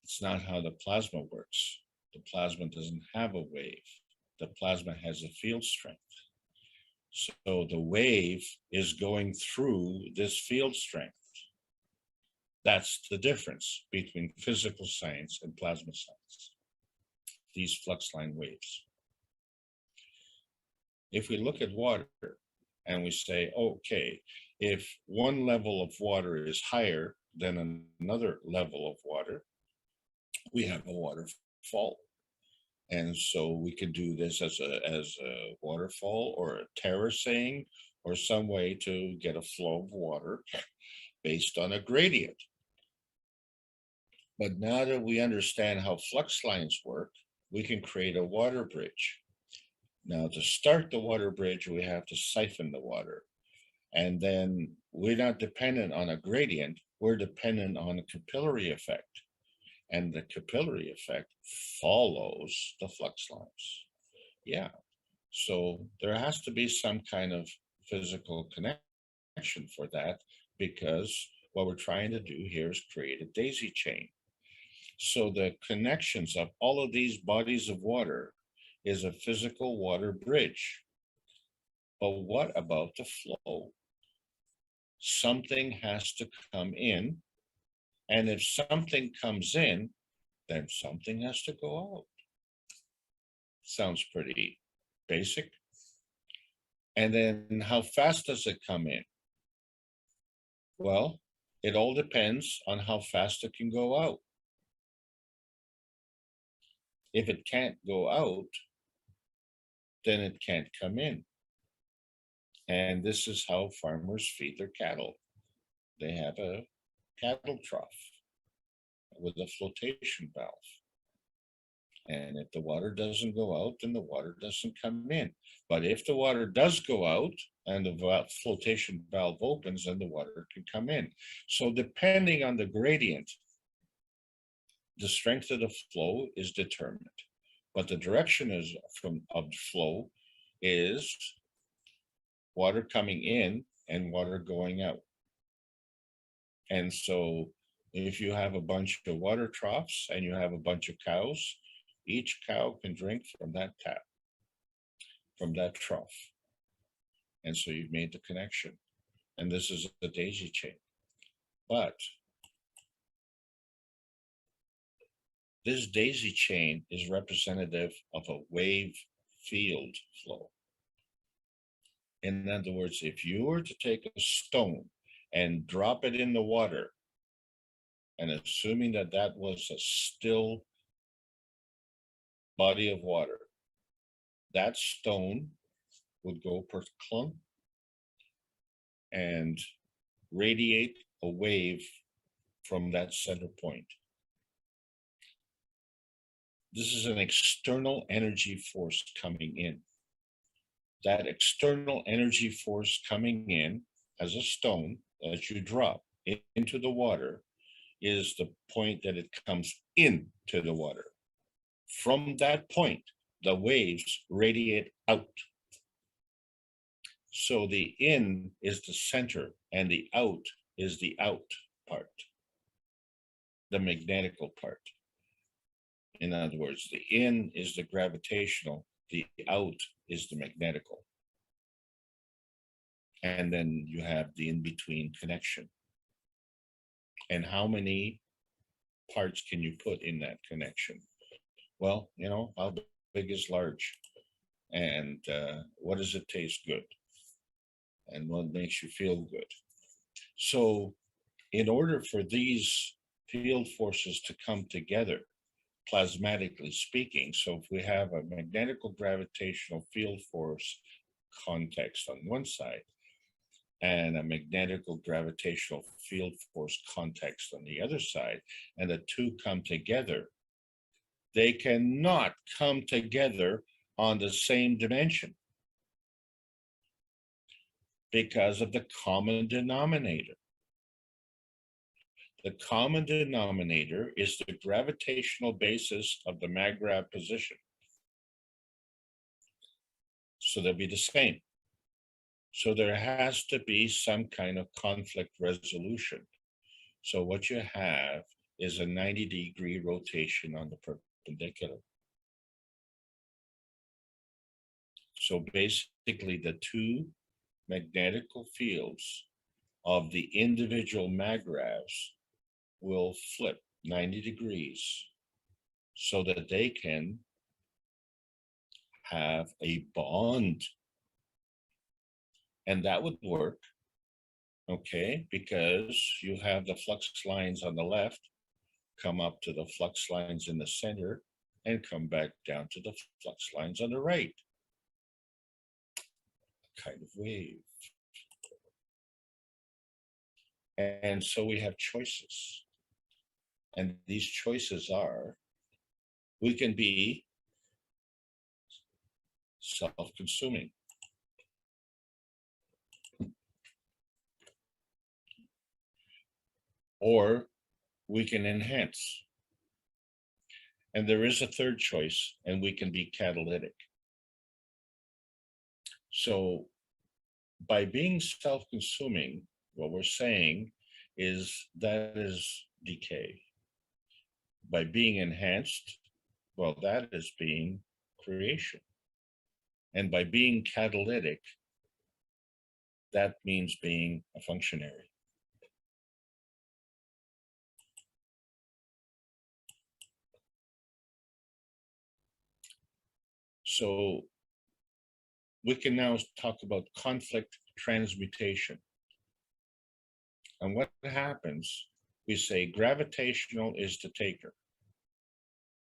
It's not how the plasma works. The plasma doesn't have a wave. The plasma has a field strength. So the wave is going through this field strength. That's the difference between physical science and plasma science, these flux line waves. If we look at water and we say, okay, if one level of water is higher than another level of water, we have a waterfall. And so we could do this as a waterfall or a terracing or some way to get a flow of water based on a gradient. But now that we understand how flux lines work, we can create a water bridge. Now, to start the water bridge, we have to siphon the water. And then we're not dependent on a gradient, we're dependent on a capillary effect. And the capillary effect follows the flux lines. Yeah. So there has to be some kind of physical connection for that, because what we're trying to do here is create a daisy chain. So the connections of all of these bodies of water is a physical water bridge. But what about the flow? Something has to come in. And if something comes in, then something has to go out. Sounds pretty basic. And then how fast does it come in? Well, it all depends on how fast it can go out. If it can't go out, then it can't come in. And this is how farmers feed their cattle. They have a cattle trough with a flotation valve. And if the water doesn't go out, then the water doesn't come in. But if the water does go out and the flotation valve opens, then the water can come in. So depending on the gradient, the strength of the flow is determined. But the direction is of flow is water coming in and water going out. And so if you have a bunch of water troughs and you have a bunch of cows, each cow can drink from that tap, from that trough. And so you've made the connection. And this is the daisy chain. But this daisy chain is representative of a wave field flow. In other words, if you were to take a stone and drop it in the water, and assuming that that was a still body of water, that stone would go per clunk and radiate a wave from that center point. This is an external energy force coming in. That external energy force coming in as a stone that you drop into the water is the point that it comes into the water. From that point, the waves radiate out. So the in is the center and the out is the out part, the magnetical part. In other words, the in is the gravitational, the out is the magnetical. And then you have the in-between connection. And how many parts can you put in that connection? Well, you know, how big is large? And what does it taste good? And what makes you feel good? So in order for these field forces to come together, plasmatically speaking, so if we have a magnetical gravitational field force context on one side and a magnetical gravitational field force context on the other side, and the two come together, they cannot come together on the same dimension because of the common denominator. The common denominator is the gravitational basis of the maggrav position. So they'll be the same. So there has to be some kind of conflict resolution. So what you have is a 90-degree rotation on the perpendicular. So basically the two magnetical fields of the individual maggravs will flip 90 degrees so that they can have a bond. And that would work, okay, because you have the flux lines on the left come up to the flux lines in the center, and come back down to the flux lines on the right. Kind of wave. And so we have choices. And these choices are, we can be self-consuming. Or we can enhance. And there is a third choice, and we can be catalytic. So by being self-consuming, what we're saying is that is decay. By being enhanced, well, that is being creation. And by being catalytic, that means being a functionary. So we can now talk about conflict transmutation. And what happens, we say gravitational is the taker.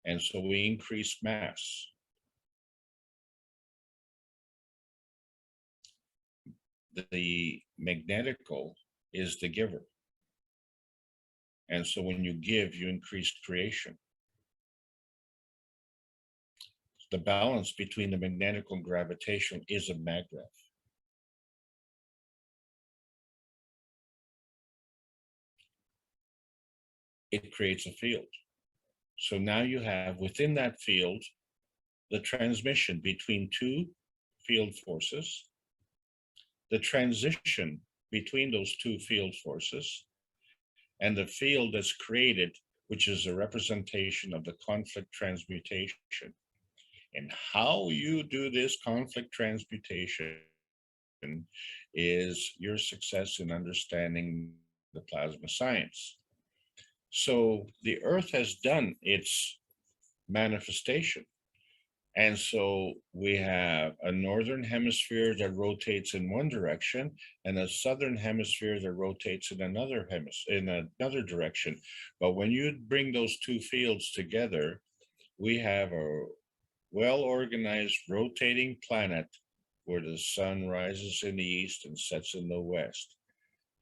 And so we increase mass. The magnetical is the giver. And so when you give, you increase creation. The balance between the magnetical and gravitational is a maggrav. It creates a field. So now you have within that field the transmission between two field forces, the transition between those two field forces, and the field that's created, which is a representation of the conflict transmutation. And how you do this conflict transmutation is your success in understanding the plasma science. So the Earth has done its manifestation. And so we have a northern hemisphere that rotates in one direction and a southern hemisphere that rotates in another direction. But when you bring those two fields together, we have a well-organized rotating planet where the sun rises in the east and sets in the west.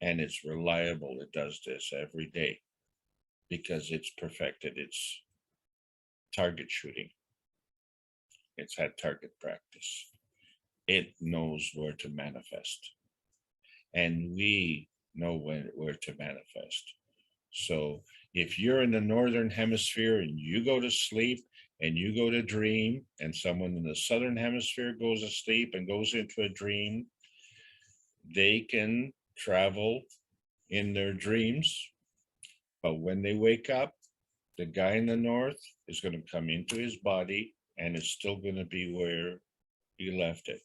And it's reliable. It does this every day because it's perfected its target shooting. It's had target practice. It knows where to manifest. And we know where to manifest. So if you're in the northern hemisphere and you go to sleep and you go to dream, and someone in the southern hemisphere goes to sleep and goes into a dream, they can travel in their dreams. But when they wake up, the guy in the north is going to come into his body and it's still going to be where he left it.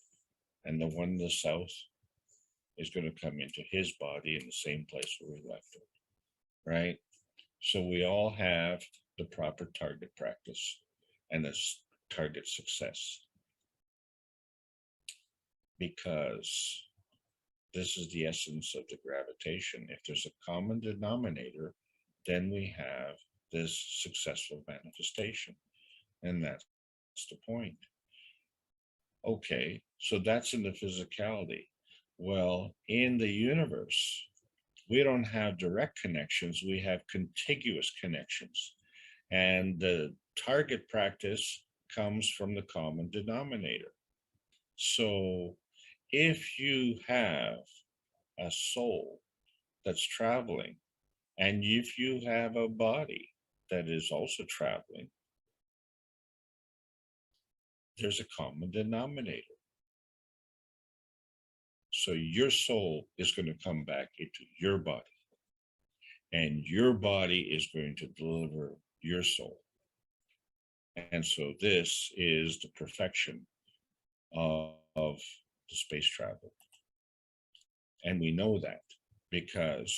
And the one in the south is going to come into his body in the same place where he left it, right? So we all have the proper target practice and the target success, because this is the essence of the gravitation. If there's a common denominator, then we have this successful manifestation. And that's the point. Okay, so that's in the physicality. Well, in the universe, we don't have direct connections, we have contiguous connections. And the target practice comes from the common denominator. So if you have a soul that's traveling, and if you have a body that is also traveling, there's a common denominator. So your soul is going to come back into your body, and your body is going to deliver your soul. And so this is the perfection of the space travel. And we know that because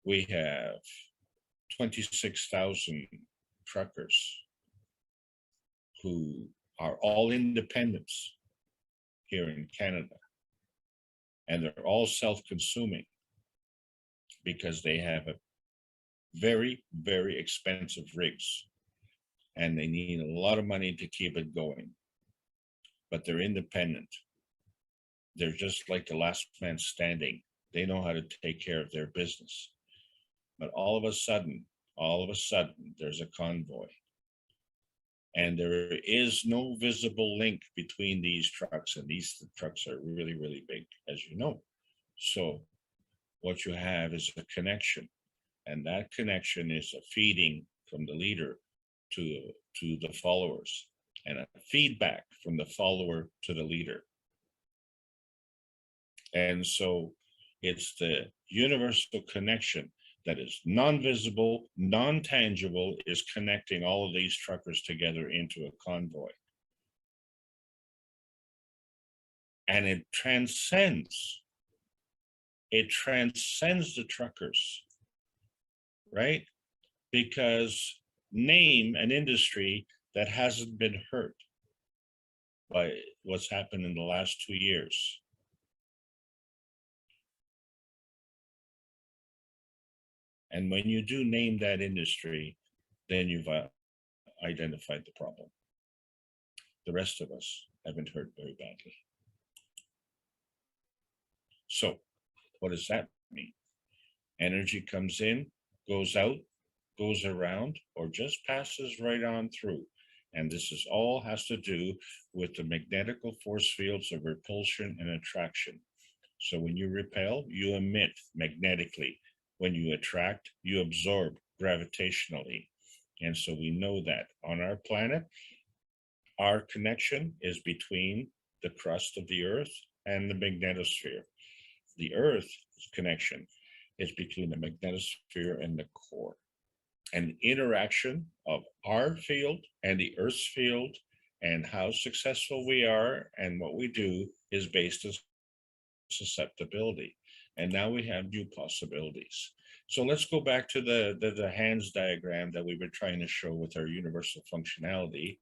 we have 26,000 truckers who are all independents here in Canada. And they're all self-consuming because they have a very, very expensive rigs. and they need a lot of money to keep it going, but they're independent. They're just like the last man standing. They know how to take care of their business. But all of a sudden, there's a convoy. And there is no visible link between these trucks, and these trucks are really, really big, as you know. So what you have is a connection, and that connection is a feeding from the leader to the followers, and a feedback from the follower to the leader. And so it's the universal connection that is non-visible, non-tangible, is connecting all of these truckers together into a convoy. And it transcends the truckers, right? Because name an industry that hasn't been hurt by what's happened in the last 2 years. And when you do name that industry, then you've identified the problem. The rest of us have been hurt very badly. So what does that mean? Energy comes in, goes out, goes around, or just passes right on through. And this is all has to do with the magnetical force fields of repulsion and attraction. So when you repel, you emit magnetically. When you attract, you absorb gravitationally. And so we know that on our planet, our connection is between the crust of the Earth and the magnetosphere. The Earth's connection is between the magnetosphere and the core. And interaction of our field and the Earth's field and how successful we are and what we do is based on susceptibility. And now we have new possibilities. So let's go back to the hands diagram that we were trying to show with our universal functionality,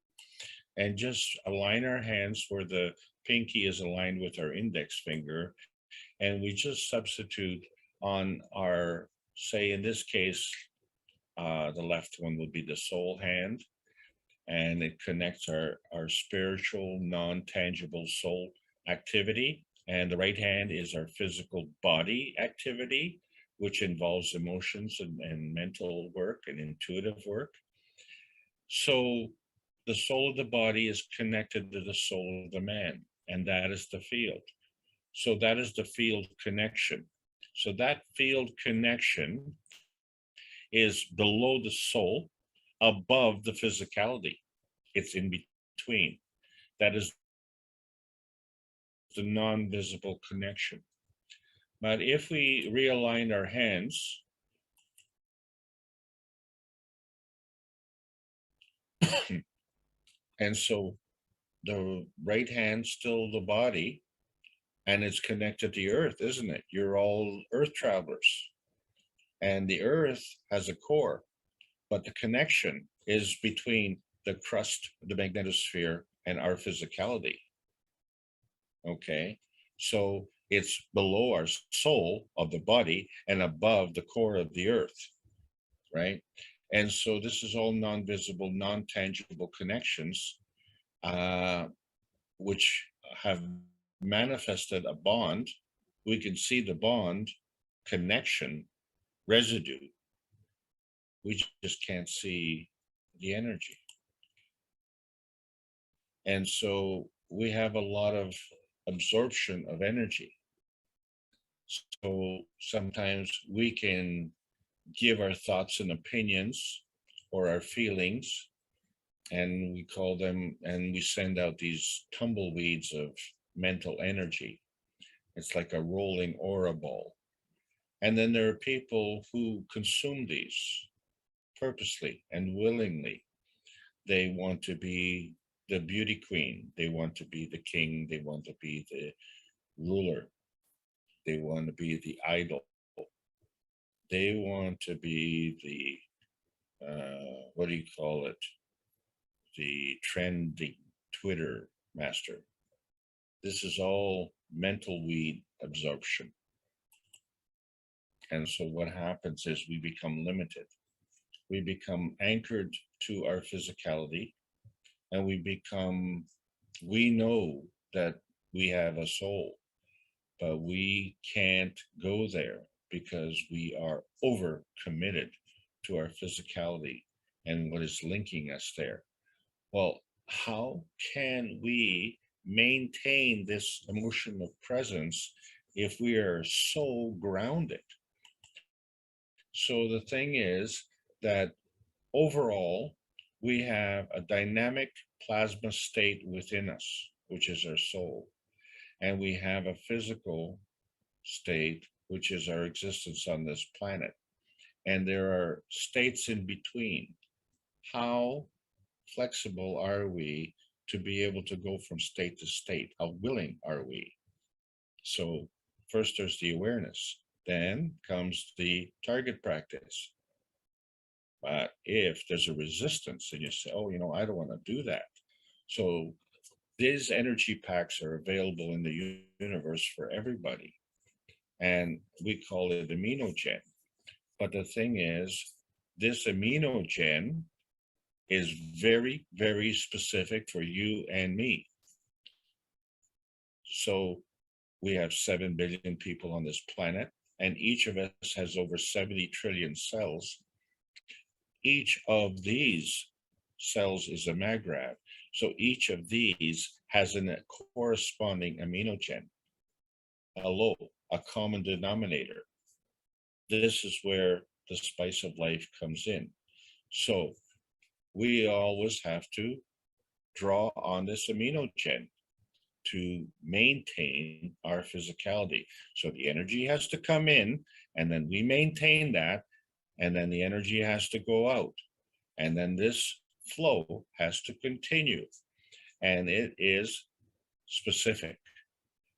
and just align our hands where the pinky is aligned with our index finger. And we just substitute on our, say in this case, the left one would be the soul hand, and it connects our spiritual, non-tangible soul activity. And the right hand is our physical body activity, which involves emotions and mental work and intuitive work. So the soul of the body is connected to the soul of the man, and that is the field. So that is the field connection. So that field connection is below the soul, above the physicality. It's in between. That is the non-visible connection. But if we realign our hands, and so the right hand still the body, and it's connected to the earth, isn't it? You're all earth travelers. And the earth has a core, but the connection is between the crust, the magnetosphere, and our physicality. Okay, so it's below our soul of the body and above the core of the earth, right? And so this is all non-visible, non-tangible connections, which have manifested a bond. We can see the bond, connection, residue. We just can't see the energy. And so we have a lot of absorption of energy. So sometimes we can give our thoughts and opinions or our feelings, and we call them, and we send out these tumbleweeds of mental energy. It's like a rolling aura ball. And then there are people who consume these purposely and willingly. They want to be the beauty queen. They want to be the king. They want to be the ruler. They want to be the idol. They want to be the, what do you call it? The trending Twitter master. This is all mental weed absorption. And so what happens is we become limited. we become anchored to our physicality, and we know that we have a soul, but we can't go there because we are over committed to our physicality and what is linking us there. Well, how can we maintain this emotion of presence if we are so grounded? So the thing is that overall, we have a dynamic plasma state within us, which is our soul, and we have a physical state, which is our existence on this planet. And there are states in between. How flexible are we to be able to go from state to state? How willing are we? So, first there's the awareness, then comes the target practice. But if there's a resistance and you say, oh, I don't want to do that. So, these energy packs are available in the universe for everybody. And we call it aminogen. But the thing is, this aminogen is very, very specific for you and me. So we have 7 billion people on this planet, and each of us has over 70 trillion cells. Each of these cells is a magrav. So each of these has a corresponding aminogen, a common denominator. This is where the spice of life comes in. So we always have to draw on this aminogen to maintain our physicality. So the energy has to come in, and then we maintain that, and then the energy has to go out. And then this flow has to continue. And it is specific.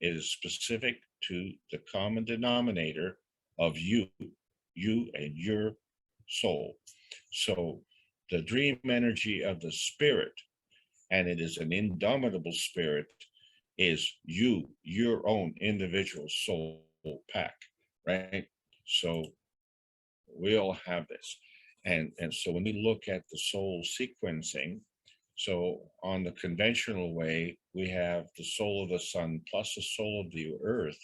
It is specific to the common denominator of you and your soul. So the dream energy of the spirit, and it is an indomitable spirit, is you, your own individual soul pack, right? So we all have this. And so when we look at the soul sequencing, so on the conventional way, we have the soul of the sun plus the soul of the earth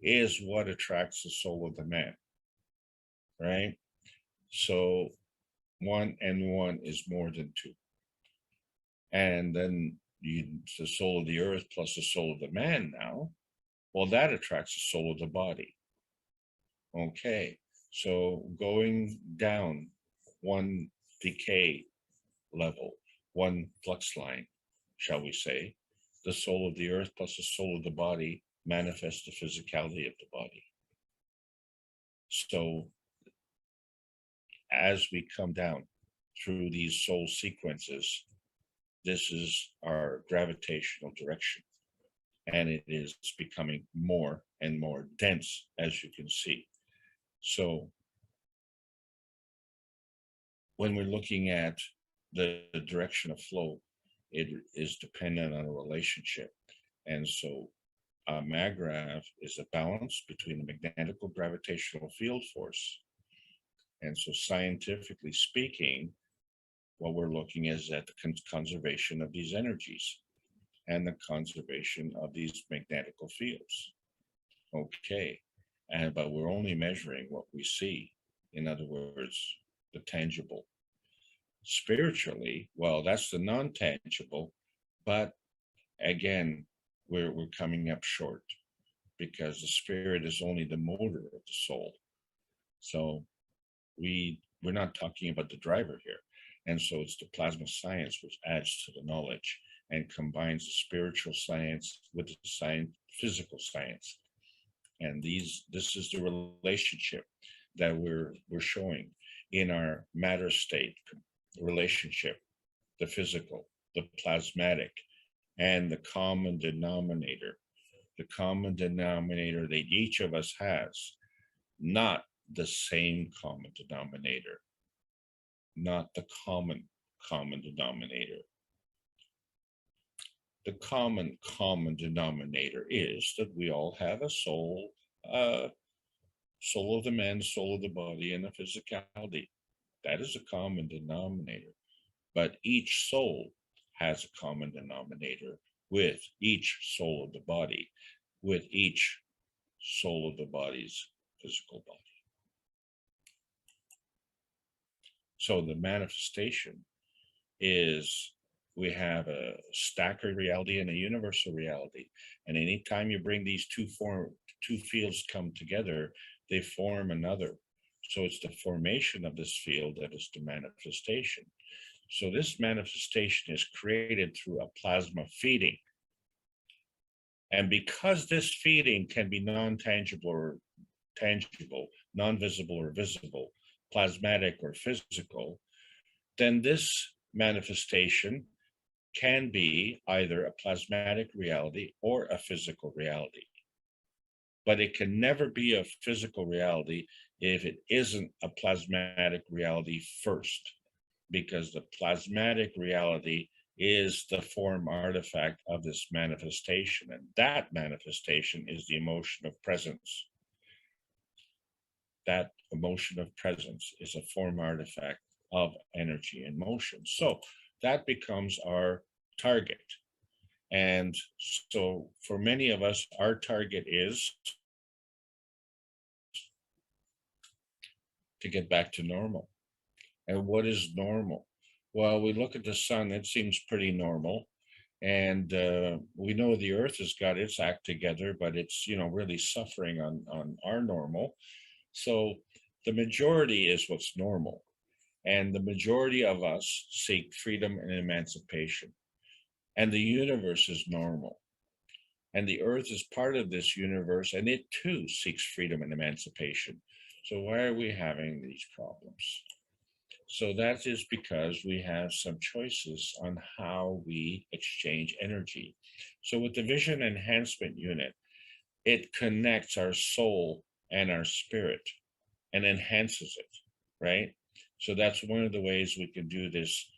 is what attracts the soul of the man, right? So 1 and 1 is more than 2. And then the soul of the earth plus the soul of the man now, well, that attracts the soul of the body. Okay, so going down one decay level, one flux line, shall we say, the soul of the earth plus the soul of the body manifests the physicality of the body. So as we come down through these soul sequences, this is our gravitational direction. And it is becoming more and more dense, as you can see. So when we're looking at the direction of flow, it is dependent on a relationship. And so a magrav is a balance between the magnetical gravitational field force. And so scientifically speaking, what we're looking is at the conservation of these energies and the conservation of these magnetical fields. Okay, but we're only measuring what we see. In other words, the tangible. Spiritually, well, that's the non-tangible, but again, we're coming up short because the spirit is only the motor of the soul. So we're not talking about the driver here. And so it's the plasma science which adds to the knowledge and combines the spiritual science with the physical science. And this is the relationship that we're showing in our matter state relationship, the physical, the plasmatic, and the common denominator. The common denominator that each of us has, not the same common denominator, not the common denominator. The common denominator is that we all have a soul, soul of the man, soul of the body, and a physicality. That is a common denominator. But each soul has a common denominator with each soul of the body, with each soul of the body's physical body. So the manifestation is we have a stacker reality and a universal reality. And anytime you bring these two fields come together, they form another. So it's the formation of this field that is the manifestation. So this manifestation is created through a plasma feeding. And because this feeding can be non-tangible or tangible, non-visible or visible, plasmatic or physical, then this manifestation can be either a plasmatic reality or a physical reality. But it can never be a physical reality if it isn't a plasmatic reality first, because the plasmatic reality is the form artifact of this manifestation. And that manifestation is the emotion of presence. That emotion of presence is a form artifact of energy and motion. So that becomes our target. And so for many of us, our target is to get back to normal. And what is normal? Well, we look at the sun, it seems pretty normal. And we know the earth has got its act together, but it's, really suffering on our normal. So the majority is what's normal. And the majority of us seek freedom and emancipation. And the universe is normal. And the earth is part of this universe, and it too seeks freedom and emancipation. So why are we having these problems? So that is because we have some choices on how we exchange energy. So with the vision enhancement unit, it connects our soul and our spirit and enhances it, right? So that's one of the ways we can do this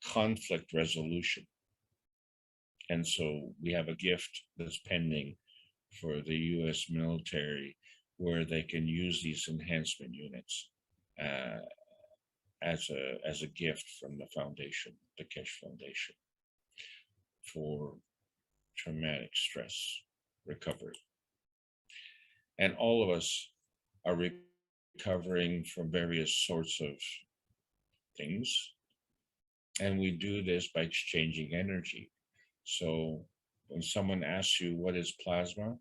conflict resolution. And so we have a gift that's pending for the US military where they can use these enhancement units as a gift from the foundation, the Kesh Foundation, for traumatic stress recovery. And all of us are recovering from various sorts of things. And we do this by exchanging energy. So when someone asks you what is plasma,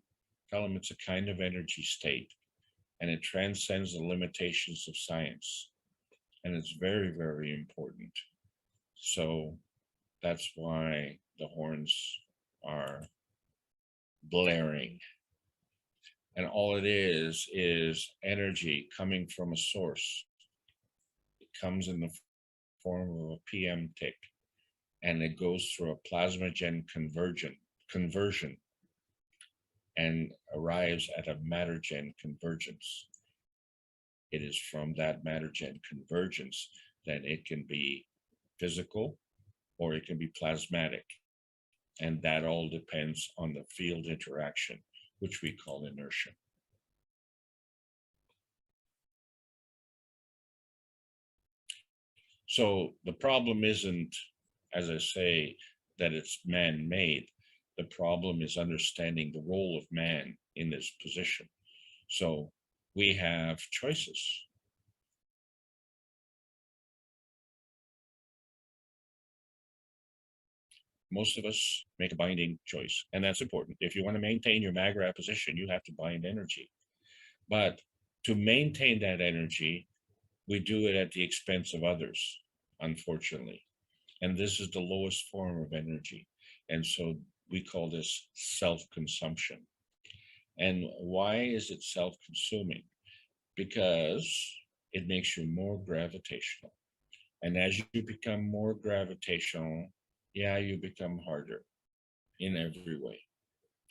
tell them it's a kind of energy state and it transcends the limitations of science. And it's very, very important. So that's why the horns are blaring. And all it is energy coming from a source. It comes in the form of a PM tick, and it goes through a plasmagen conversion and arrives at a mattergen convergence. It is from that mattergen convergence that it can be physical or it can be plasmatic. And that all depends on the field interaction, which we call inertia. So the problem isn't, as I say, that it's man-made. The problem is understanding the role of man in this position. So we have choices. Most of us make a binding choice, and that's important. If you want to maintain your Magra position, you have to bind energy. But to maintain that energy, we do it at the expense of others, unfortunately. And this is the lowest form of energy. And so we call this self-consumption. And why is it self-consuming? Because it makes you more gravitational. And as you become more gravitational, yeah, you become harder in every way.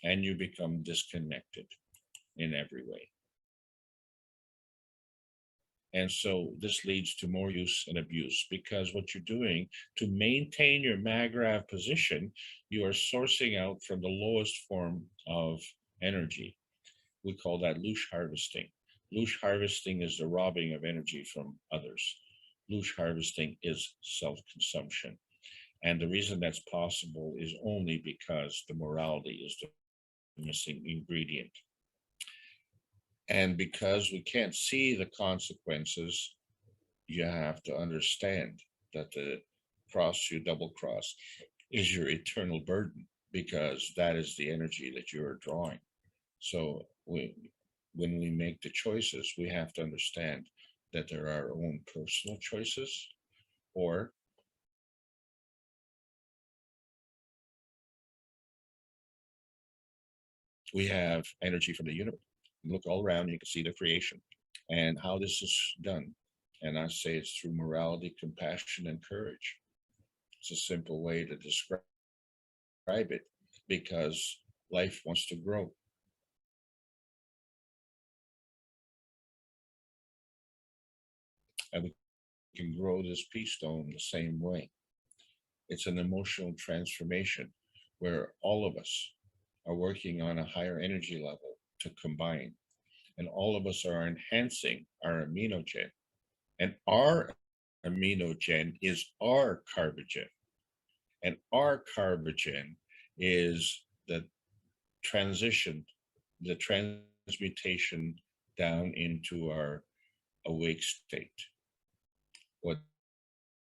And you become disconnected in every way. And so this leads to more use and abuse, because what you're doing to maintain your Magrav position, you are sourcing out from the lowest form of energy. We call that loosh harvesting. Loosh harvesting is the robbing of energy from others. Loosh harvesting is self-consumption. And the reason that's possible is only because the morality is the missing ingredient. And because we can't see the consequences, you have to understand that the cross you double cross is your eternal burden, because that is the energy that you are drawing. So when we make the choices, we have to understand that there are our own personal choices, or we have energy from the universe. Look all around, you can see the creation and how this is done. And I say it's through morality, compassion, and courage. It's a simple way to describe it, because life wants to grow. And we can grow this pea stone the same way. It's an emotional transformation where all of us are working on a higher energy level to combine. And all of us are enhancing our aminogen. And our aminogen is our carbogen. And our carbogen is the transition, the transmutation down into our awake state, what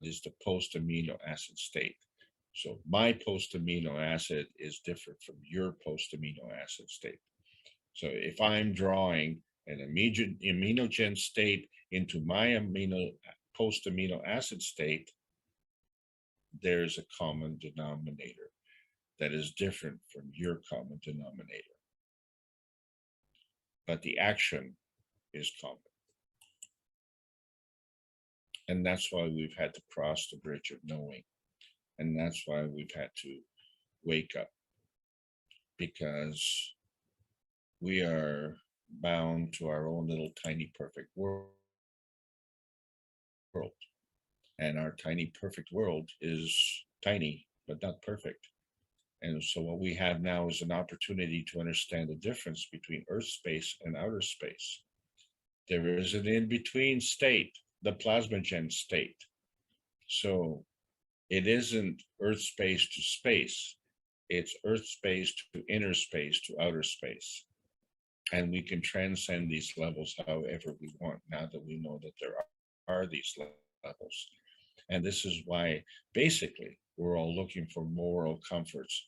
is the post amino acid state. So my post amino acid is different from your post amino acid state. So if I'm drawing an aminogen state into my post amino acid state, there's a common denominator that is different from your common denominator. But the action is common. And that's why we've had to cross the bridge of knowing. And that's why we've had to wake up, because we are bound to our own little tiny perfect world. And our tiny perfect world is tiny, but not perfect. And so what we have now is an opportunity to understand the difference between Earth space and outer space. There is an in-between state, the plasmagen state. So it isn't Earth space to space. It's Earth space to inner space to outer space. And we can transcend these levels however we want, now that we know that there are these levels. And this is why basically we're all looking for moral comforts,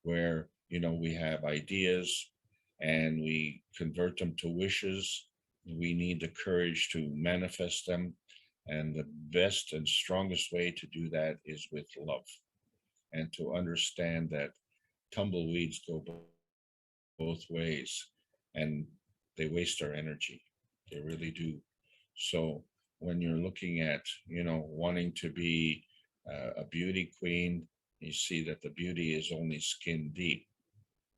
where, we have ideas and we convert them to wishes. We need the courage to manifest them. And the best and strongest way to do that is with love, and to understand that tumbleweeds go both ways, and they waste our energy. They really do. So when you're looking at, wanting to be a beauty queen, you see that the beauty is only skin deep,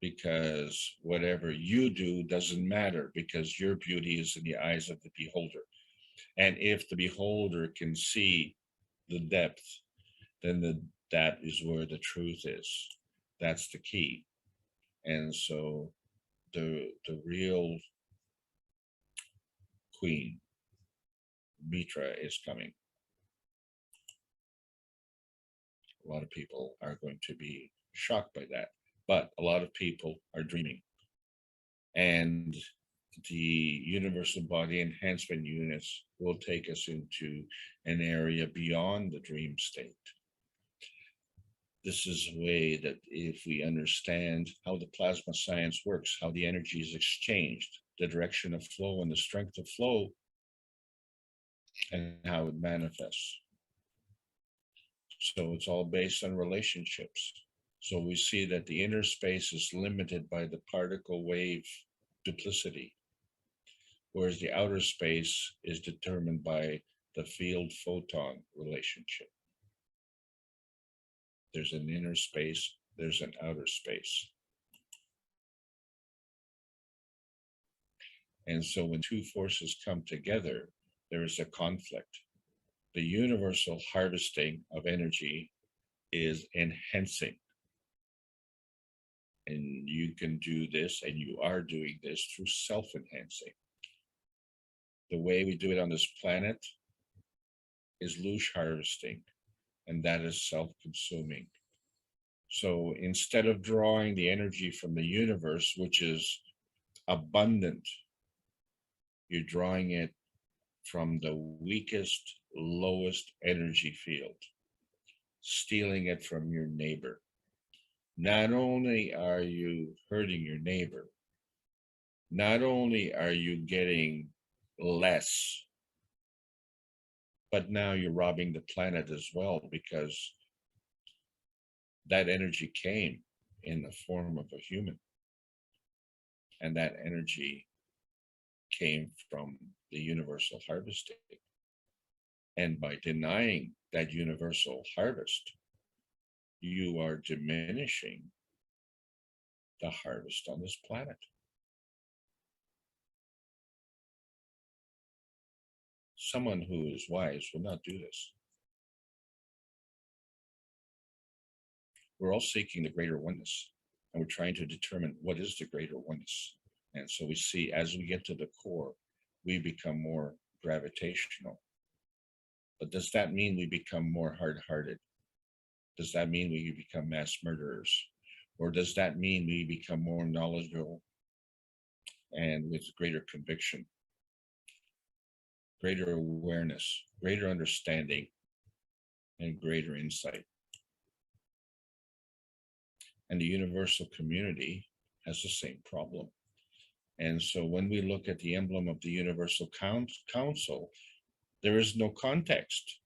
because whatever you do doesn't matter, because your beauty is in the eyes of the beholder. And if the beholder can see the depth, then that is where the truth is. That's the key. And so the real queen, Mitra, is coming. A lot of people are going to be shocked by that, but a lot of people are dreaming. And the universal body enhancement units will take us into an area beyond the dream state. This is a way that if we understand how the plasma science works, how the energy is exchanged, the direction of flow and the strength of flow, and how it manifests. So it's all based on relationships. So we see that the inner space is limited by the particle wave duplicity, whereas the outer space is determined by the field photon relationship. There's an inner space, there's an outer space. And so when two forces come together, there is a conflict. The universal harvesting of energy is enhancing. And you can do this, and you are doing this through self-enhancing. The way we do it on this planet is loosh harvesting, and that is self-consuming. So instead of drawing the energy from the universe, which is abundant, you're drawing it from the weakest, lowest energy field, stealing it from your neighbor. Not only are you hurting your neighbor, not only are you getting less, but now you're robbing the planet as well, because that energy came in the form of a human. And that energy came from the universal harvesting. And by denying that universal harvest, you are diminishing the harvest on this planet. Someone who is wise will not do this. We're all seeking the greater oneness, and we're trying to determine what is the greater oneness. And so we see, as we get to the core, we become more gravitational. But does that mean we become more hard-hearted? Does that mean we become mass murderers? Or does that mean we become more knowledgeable and with greater conviction, greater awareness, greater understanding, and greater insight? And the universal community has the same problem. And so when we look at the emblem of the Universal Council, there is no context.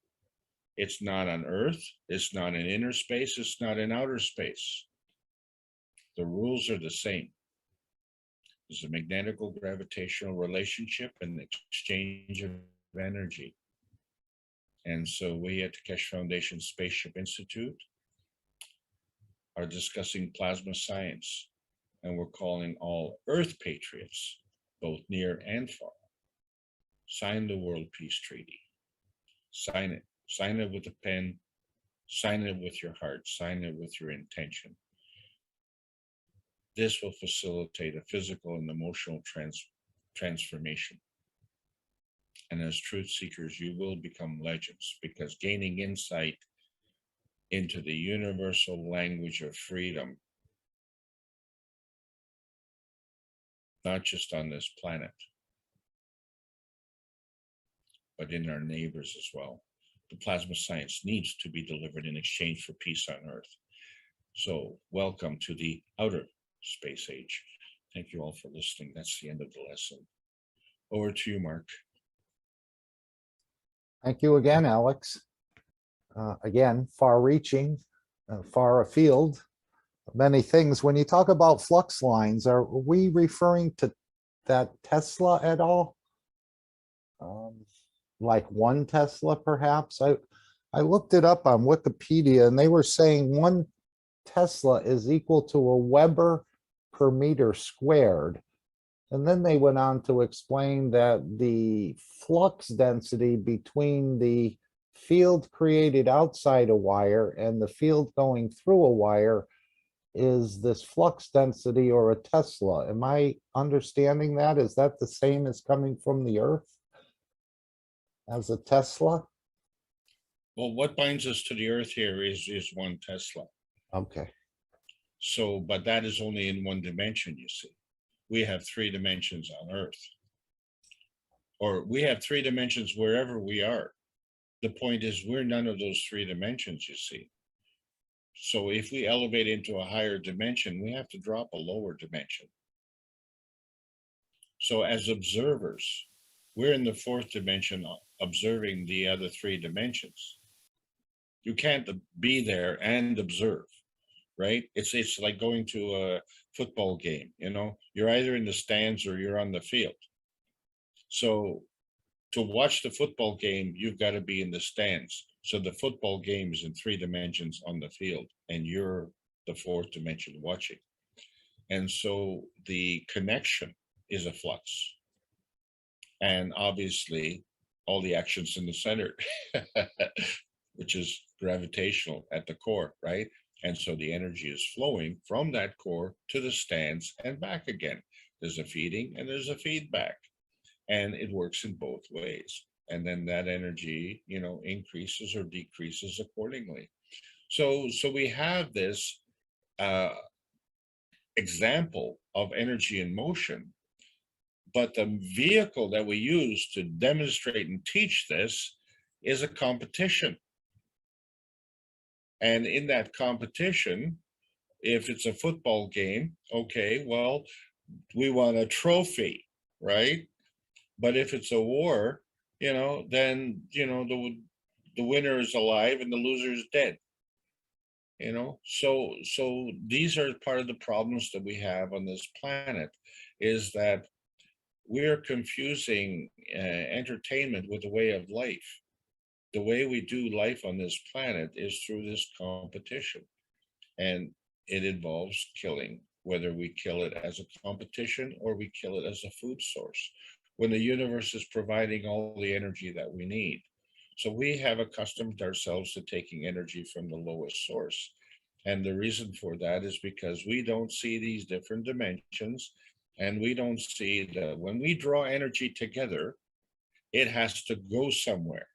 It's not on Earth, it's not in inner space, it's not in outer space. The rules are the same. There's a magnetical gravitational relationship and exchange of energy. And so we at the Keshe Foundation Spaceship Institute are discussing plasma science, and we're calling all Earth patriots, both near and far. Sign the World Peace Treaty. Sign it. Sign it with a pen. Sign it with your heart. Sign it with your intention. This will facilitate a physical and emotional transformation. And as truth seekers, you will become legends, because gaining insight into the universal language of freedom, not just on this planet, but in our neighbors as well. The plasma science needs to be delivered in exchange for peace on Earth. So welcome to the outer space age. Thank you all for listening. That's the end of the lesson. Over to you, Mark. Thank you again, Alex. Again, far-reaching, far afield, many things. When you talk about flux lines, are we referring to that Tesla at all? Like 1 Tesla, perhaps? I looked it up on Wikipedia, and they were saying 1 Tesla is equal to a Weber per meter squared. And then they went on to explain that the flux density between the field created outside a wire and the field going through a wire is this flux density, or a Tesla. Am I understanding that? Is that the same as coming from the Earth as a Tesla? Well, what binds us to the Earth here is 1 Tesla. Okay. So, but that is only in 1 dimension, you see. We have 3 dimensions on Earth. Or we have 3 dimensions wherever we are. The point is, we're none of those 3 dimensions, you see. So if we elevate into a higher dimension, we have to drop a lower dimension. So as observers, we're in the 4th dimension observing the other 3 dimensions. You can't be there and observe, right? It's like going to a football game, you know, you're either in the stands or you're on the field. So to watch the football game, you've got to be in the stands. So the football game is in 3 dimensions on the field, and you're the 4th dimension watching. And so the connection is a flux. And obviously, all the actions in the center, which is gravitational at the core, right? And so the energy is flowing from that core to the stands and back again. There's a feeding and there's a feedback. and it works in both ways. And then that energy, increases or decreases accordingly. So we have this uh, example of energy in motion, but the vehicle that we use to demonstrate and teach this is a competition. And in that competition, if it's a football game, okay, well, we want a trophy, right? But if it's a war, then the winner is alive and the loser is dead. So these are part of the problems that we have on this planet, is that we're confusing entertainment with a way of life. The way we do life on this planet is through this competition, and it involves killing, whether we kill it as a competition or we kill it as a food source, when the universe is providing all the energy that we need. So we have accustomed ourselves to taking energy from the lowest source. And the reason for that is because we don't see these different dimensions, and we don't see that when we draw energy together, it has to go somewhere.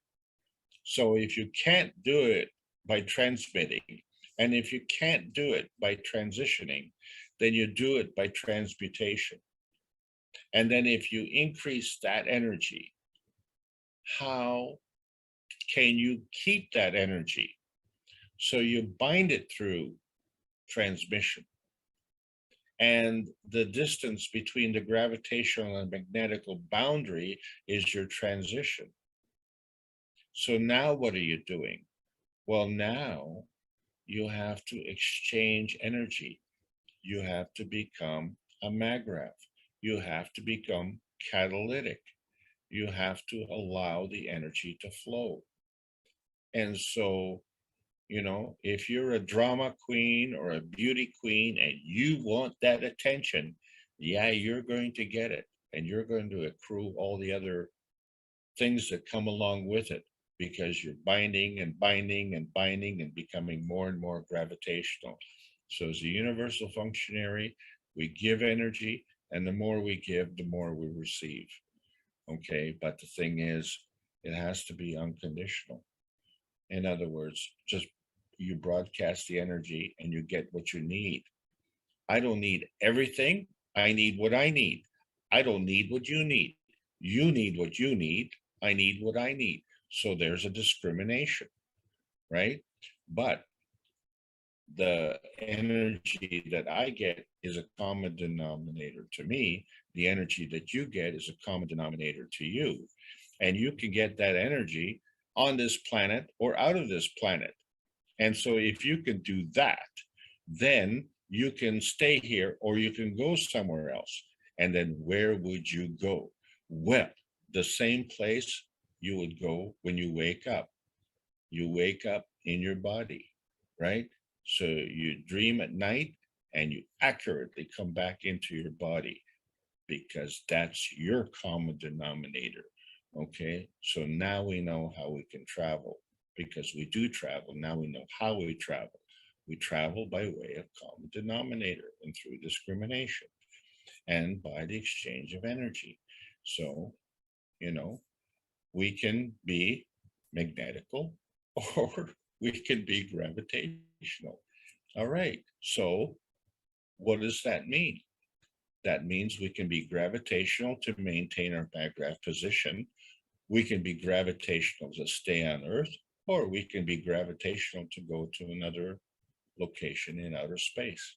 So if you can't do it by transmitting, and if you can't do it by transitioning, then you do it by transmutation. And then if you increase that energy, how can you keep that energy? So you bind it through transmission. And the distance between the gravitational and magnetical boundary is your transition. So now what are you doing? Well, now you have to exchange energy. You have to become a magrav. You have to become catalytic. You have to allow the energy to flow. And so, if you're a drama queen or a beauty queen and you want that attention, yeah, you're going to get it. And you're going to accrue all the other things that come along with it, because you're binding and binding and binding and becoming more and more gravitational. So as a universal functionary, we give energy, and the more we give, the more we receive. Okay, but the thing is, it has to be unconditional. In other words, just you broadcast the energy and you get what you need. I don't need everything. I need what I need. I don't need what you need. You need what you need. I need what I need. So there's a discrimination, right? But the energy that I get is a common denominator to me. The energy that you get is a common denominator to you. And you can get that energy on this planet or out of this planet. And so if you can do that, then you can stay here or you can go somewhere else. And then where would you go? Well, the same place you would go when you wake up. You wake up in your body, right? So you dream at night and you accurately come back into your body, because that's your common denominator. Okay, so now we know how we can travel, because we do travel. Now we know how we travel. We travel by way of common denominator and through discrimination and by the exchange of energy. So, we can be magnetical or we can be gravitational. All right, so what does that mean? That means we can be gravitational to maintain our backdraft position. We can be gravitational to stay on Earth, or we can be gravitational to go to another location in outer space.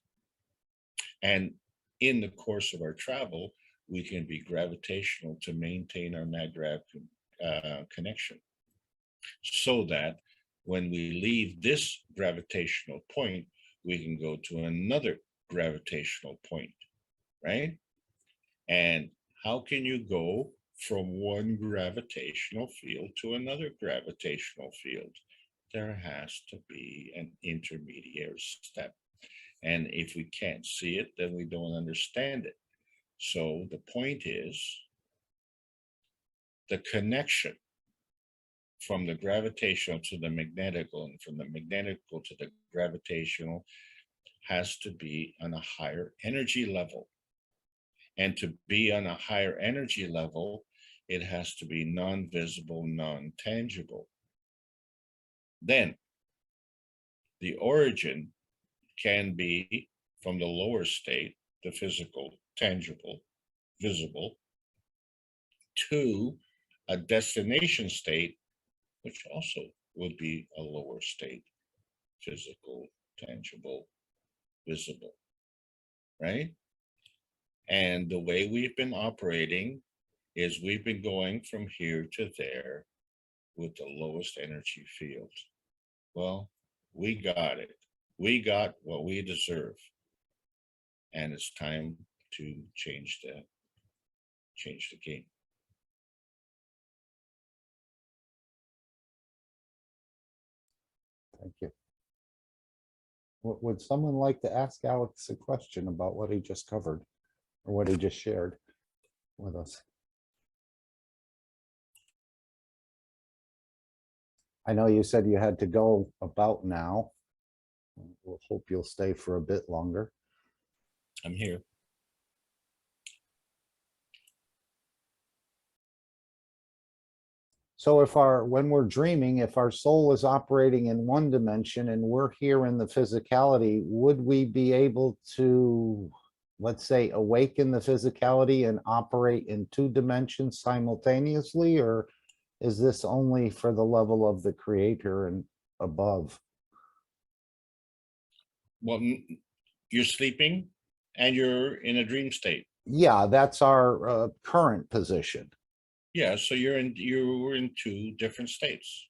And in the course of our travel, we can be gravitational to maintain our maggrav connection, so that when we leave this gravitational point, we can go to another gravitational point, right? And how can you go from one gravitational field to another gravitational field? There has to be an intermediary step. And if we can't see it, then we don't understand it. So the point is, the connection from the gravitational to the magnetical and from the magnetical to the gravitational has to be on a higher energy level. And to be on a higher energy level, it has to be non-visible, non-tangible. Then the origin can be from the lower state, the physical, tangible, visible, to a destination state, which also would be a lower state, physical, tangible, visible, right? And the way we've been operating is we've been going from here to there with the lowest energy field. Well, we got it. We got what we deserve. And it's time to change the game. Thank you. Would someone like to ask Alex a question about what he just covered or what he just shared with us? I know you said you had to go about now. We'll hope you'll stay for a bit longer. I'm here. So when we're dreaming, if our soul is operating in one dimension and we're here in the physicality, would we be able to, let's say, awaken the physicality and operate in two dimensions simultaneously? Or is this only for the level of the creator and above? Well, you're sleeping and you're in a dream state. Yeah, that's our current position. Yeah, so you're in two different states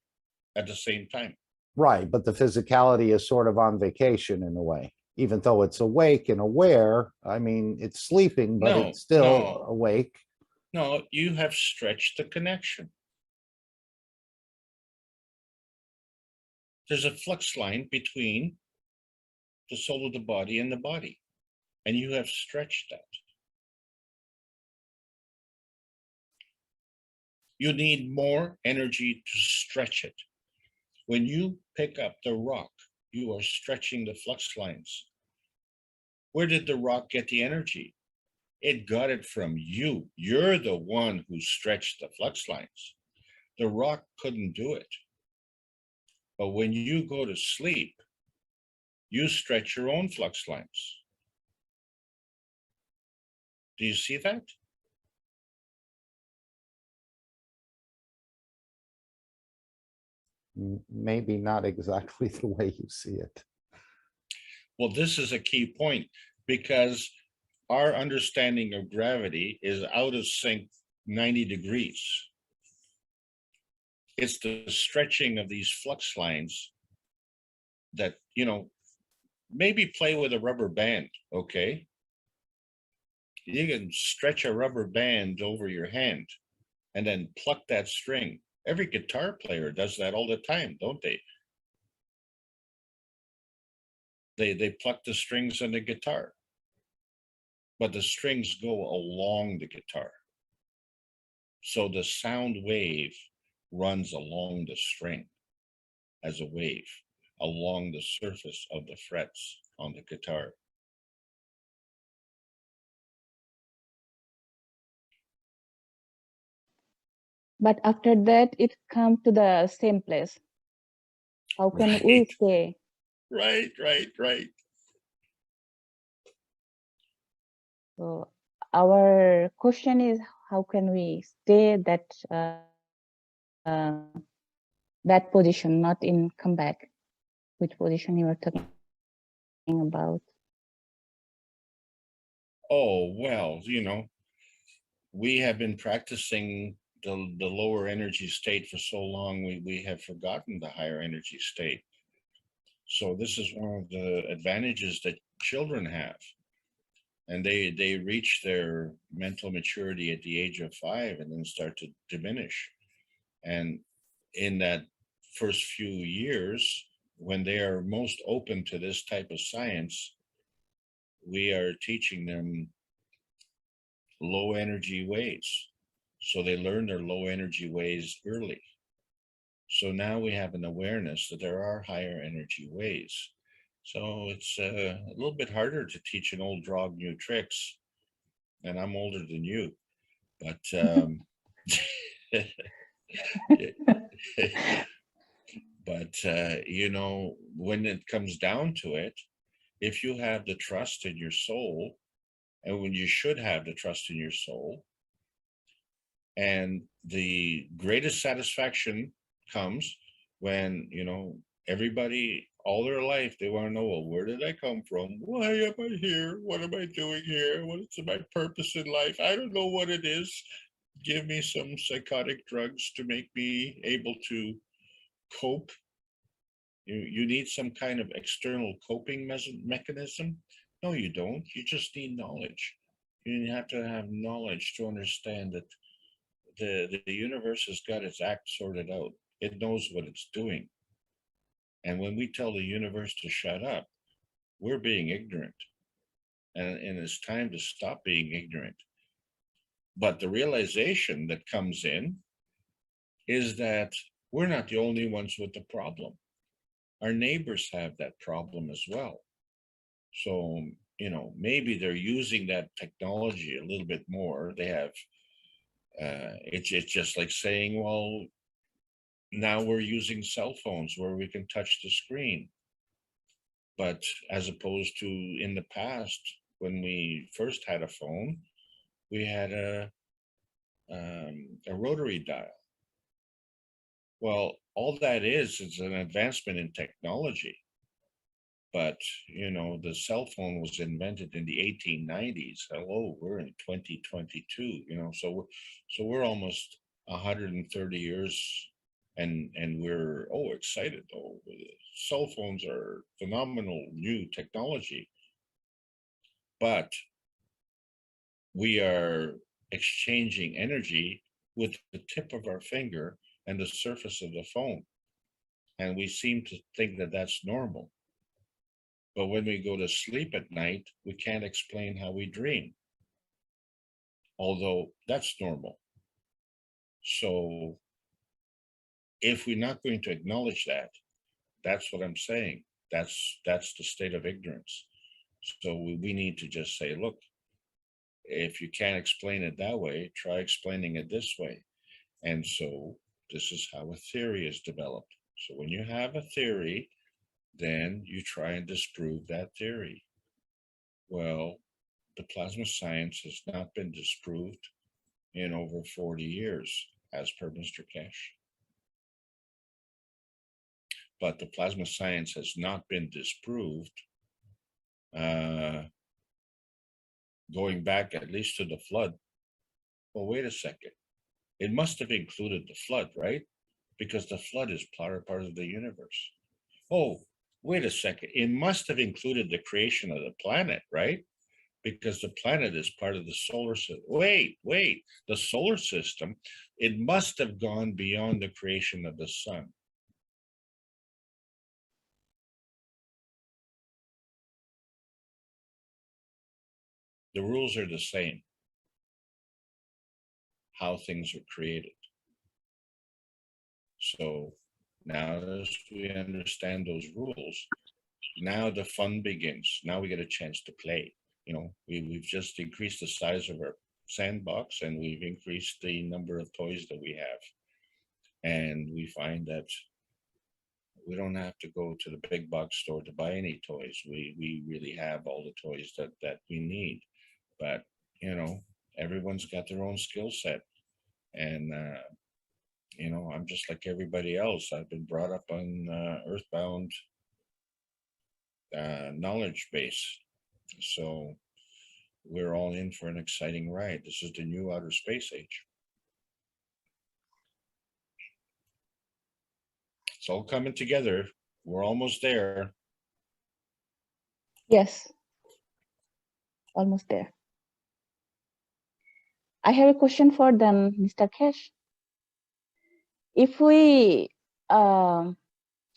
at the same time. Right, but the physicality is sort of on vacation in a way, even though it's awake and aware. I mean, it's sleeping, but No, it's still no. awake. No, you have stretched the connection. There's a flux line between the soul of the body and the body, and you have stretched that. You need more energy to stretch it. When you pick up the rock, you are stretching the flux lines. Where did the rock get the energy? It got it from you. You're the one who stretched the flux lines. The rock couldn't do it. But when you go to sleep, you stretch your own flux lines. Do you see that? Maybe not exactly the way you see it. Well, this is a key point because our understanding of gravity is out of sync 90 degrees. It's the stretching of these flux lines that, maybe play with a rubber band, okay? You can stretch a rubber band over your hand and then pluck that string. Every guitar player does that all the time, don't they? They pluck the strings on the guitar, but the strings go along the guitar. So the sound wave runs along the string as a wave along the surface of the frets on the guitar. But after that, it comes to the same place. How can we stay? Right. So our question is, how can we stay that that position, not in comeback? Which position you are talking about? Oh, well, we have been practicing the lower energy state for so long, we have forgotten the higher energy state. So this is one of the advantages that children have. And they reach their mental maturity at the age of 5 and then start to diminish. And in that first few years, when they are most open to this type of science, we are teaching them low energy ways. So they learn their low energy ways early. So now we have an awareness that there are higher energy ways. So it's a little bit harder to teach an old dog new tricks. And I'm older than you, but But, you know, when it comes down to it, if you have the trust in your soul, and when you should have the trust in your soul, and the greatest satisfaction comes when, you know, everybody all their life, they want to know, well, where did I come from? Why am I here? What am I doing here? What is my purpose in life? I don't know what it is. Give me some psychotic drugs to make me able to cope. You need some kind of external coping mechanism. No, you don't. You just need knowledge. You have to have knowledge to understand that the universe has got its act sorted out. It knows what it's doing. And when we tell the universe to shut up, we're being ignorant. And it's time to stop being ignorant. But the realization that comes in is that we're not the only ones with the problem. Our neighbors have that problem as well. So, you know, maybe they're using that technology a little bit more. They have, it's just like saying, well, now we're using cell phones where we can touch the screen. But as opposed to in the past, when we first had a phone, we had a rotary dial. Well, all that is an advancement in technology. But, you know, the cell phone was invented in the 1890s. Hello, we're in 2022, you know, so we're almost 130 years and we're excited. Cell phones are phenomenal new technology, but we are exchanging energy with the tip of our finger and the surface of the phone, and we seem to think that that's normal. But when we go to sleep at night, we can't explain how we dream, although that's normal. So if we're not going to acknowledge that, that's what I'm saying. That's the state of ignorance. So we need to just say, look, if you can't explain it that way, try explaining it this way. And so this is how a theory is developed. So when you have a theory, then you try and disprove that theory. Well, the plasma science has not been disproved in over 40 years, as per Mr. Cash. But the plasma science has not been disproved going back at least to the flood. Well, wait a second. It must have included the flood, right? Because the flood is part of the universe. Oh, wait a second. It must have included the creation of the planet, right? Because the planet is part of the solar system. Wait, the solar system, it must have gone beyond the creation of the sun. The rules are the same, how things are created. So now as we understand those rules, now the fun begins. Now we get a chance to play. You know, we've just increased the size of our sandbox, and we've increased the number of toys that we have. And we find that we don't have to go to the big box store to buy any toys. We really have all the toys that we need. But, you know, everyone's got their own skill set. And, you know, I'm just like everybody else. I've been brought up on earthbound knowledge base. So we're all in for an exciting ride. This is the new outer space age. It's all coming together. We're almost there. Yes, almost there. I have a question for them, Mr. Cash. If we saw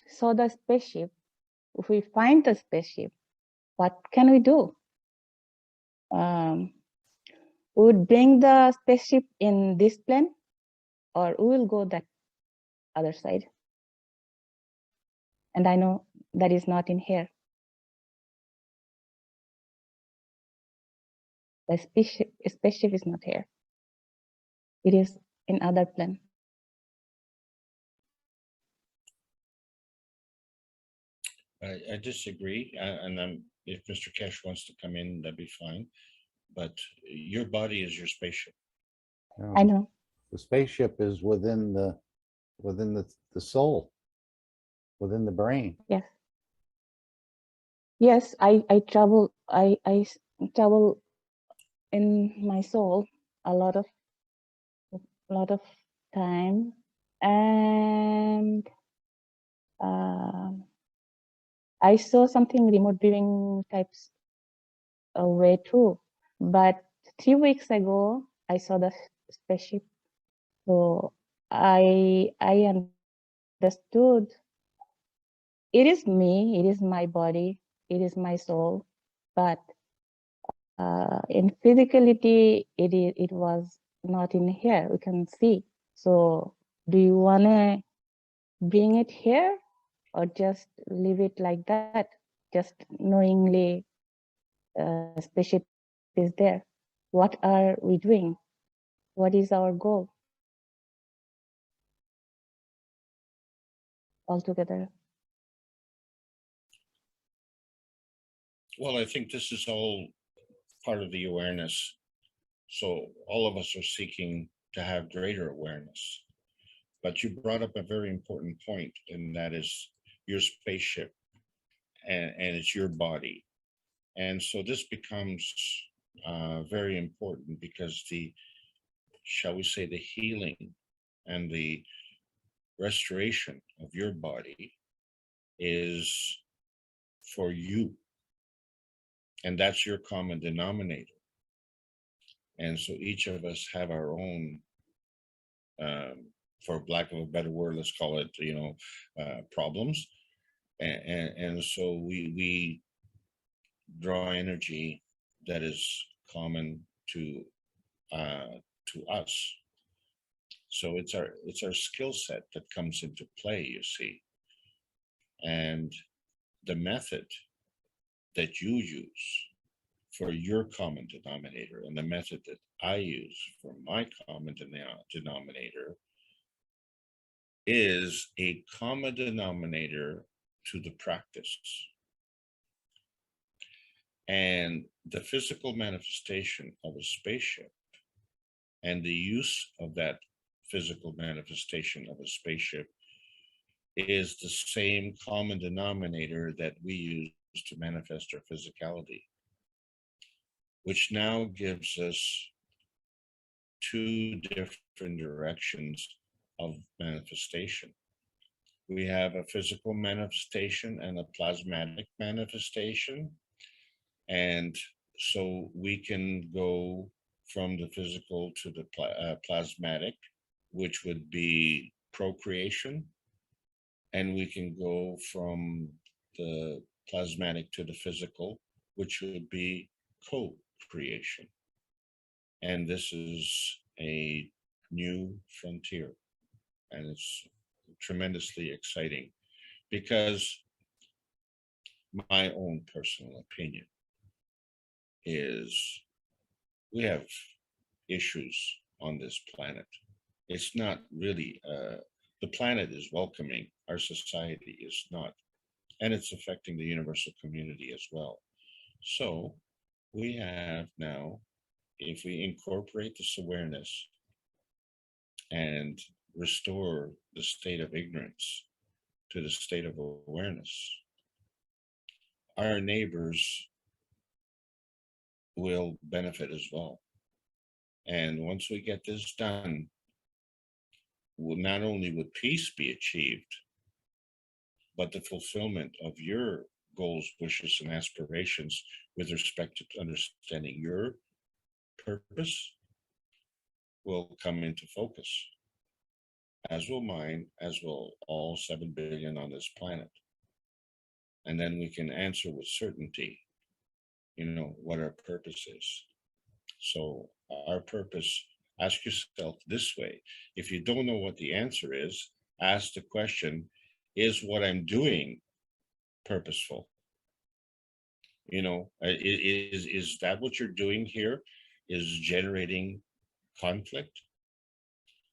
the spaceship, if we find the spaceship, what can we do? We would bring the spaceship in this plane, or we will go that other side. And I know that is not in here. The spaceship is not here. It is in other plan. I disagree, and if Mr. Kesh wants to come in, that'd be fine. But your body is your spaceship. I know. The spaceship is within the soul, within the brain. Yes. Yes, I travel. I travel in my soul a lot of time, and I saw something remote viewing types way too. But 3 weeks ago, I saw the spaceship. So I understood it is me, it is my body, it is my soul, but in physicality, it was not in here. We can see. So do you wanna bring it here, or just leave it like that? Just knowingly, spaceship is there. What are we doing? What is our goal altogether? Well, I think this is all part of the awareness. So all of us are seeking to have greater awareness. But you brought up a very important point, and that is your spaceship, and it's your body. And so this becomes very important, because shall we say, the healing and the restoration of your body is for you. And that's your common denominator. And so each of us have our own, for lack of a better word, let's call it, problems. And so we draw energy that is common to us. So it's our skill set that comes into play, you see. And the method that you use for your common denominator, and the method that I use for my common denominator, is a common denominator to the practice. And the physical manifestation of a spaceship and the use of that physical manifestation of a spaceship is the same common denominator that we use to manifest our physicality, which now gives us two different directions of manifestation. We have a physical manifestation and a plasmatic manifestation. And so we can go from the physical to the plasmatic, which would be procreation. And we can go from the plasmatic to the physical, which would be co-creation. And this is a new frontier, and it's tremendously exciting, because my own personal opinion is we have issues on this planet. It's not really, the planet is welcoming, our society is not, and it's affecting the universal community as well. So we have now, if we incorporate this awareness and restore the state of ignorance to the state of awareness, our neighbors will benefit as well. And once we get this done, not only would peace be achieved, but the fulfillment of your goals, wishes, and aspirations with respect to understanding your purpose will come into focus, as will mine, as will all 7 billion on this planet. And then we can answer with certainty, what our purpose is. So our purpose, ask yourself this way. If you don't know what the answer is, ask the question, is what I'm doing purposeful? Is that what you're doing here is generating conflict?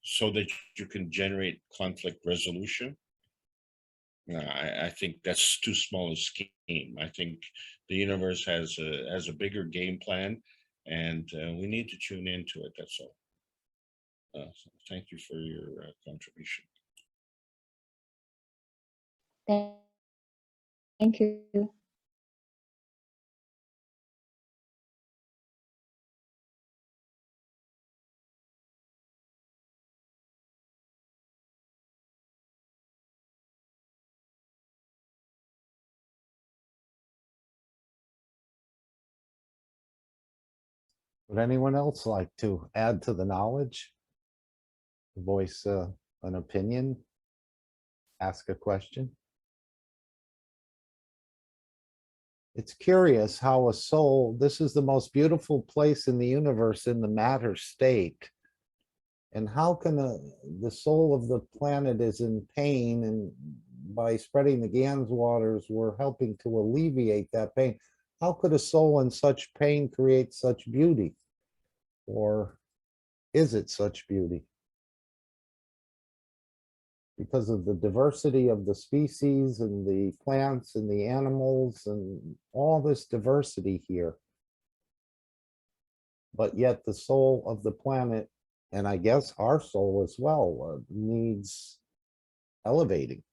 so that you can generate conflict resolution. I think that's too small a scheme. I think the universe has a bigger game plan, and we need to tune into it. That's all. So thank you for your contribution. Thank you. Would anyone else like to add to the knowledge? Voice an opinion? Ask a question? It's curious how a soul, this is the most beautiful place in the universe in the matter state. And how can the soul of the planet is in pain, and by spreading the Gans waters, we're helping to alleviate that pain. How could a soul in such pain create such beauty? Or is it such beauty? Because of the diversity of the species and the plants and the animals and all this diversity here. But yet the soul of the planet, and I guess our soul as well, needs elevating.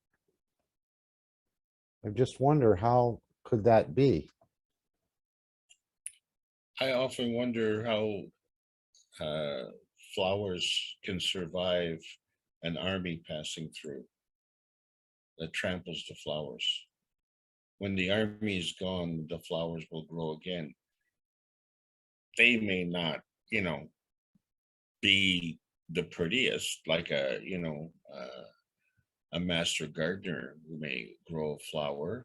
I just wonder, how could that be? I often wonder how flowers can survive an army passing through that tramples the flowers. When the army is gone, the flowers will grow again. They may not, be the prettiest, like a master gardener who may grow a flower,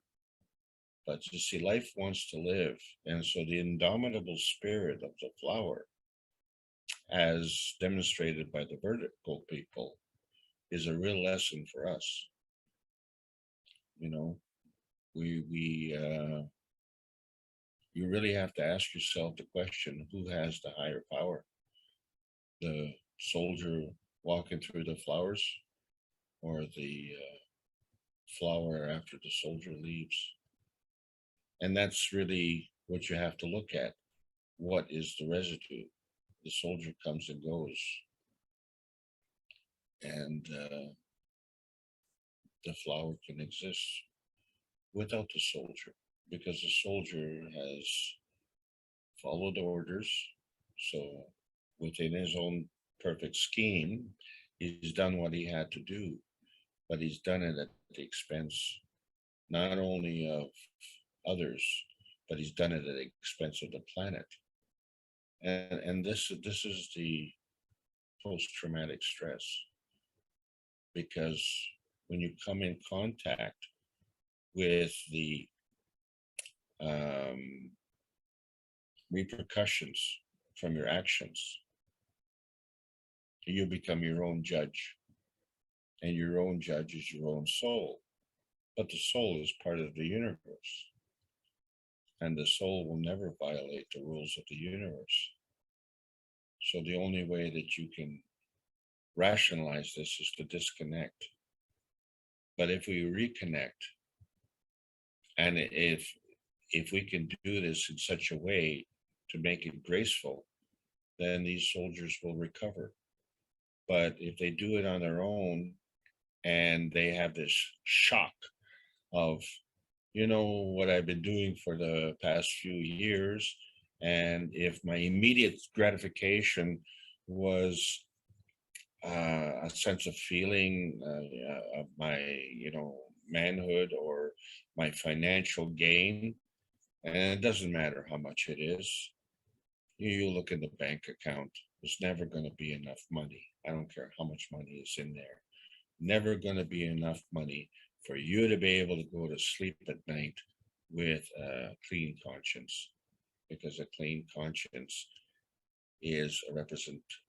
but you see, life wants to live. And so the indomitable spirit of the flower, as demonstrated by the vertical people, is a real lesson for us. You really have to ask yourself the question, who has the higher power? The soldier walking through the flowers, or the flower after the soldier leaves? And that's really what you have to look at. What is the residue? The soldier comes and goes, and the flower can exist without the soldier, because the soldier has followed orders. So within his own perfect scheme, he's done what he had to do, but he's done it at the expense not only of others, but he's done it at the expense of the planet. And this is the post-traumatic stress, because when you come in contact with the repercussions from your actions, you become your own judge, and your own judge is your own soul. But the soul is part of the universe, and the soul will never violate the rules of the universe. So the only way that you can rationalize this is to disconnect. But if we reconnect, and if we can do this in such a way to make it graceful, then these soldiers will recover. But if they do it on their own, and they have this shock of, what I've been doing for the past few years, and if my immediate gratification was a sense of feeling of my, manhood, or my financial gain, and it doesn't matter how much it is. You look in the bank account, there's never going to be enough money. I don't care how much money is in there. Never going to be enough money for you to be able to go to sleep at night with a clean conscience, because a clean conscience is a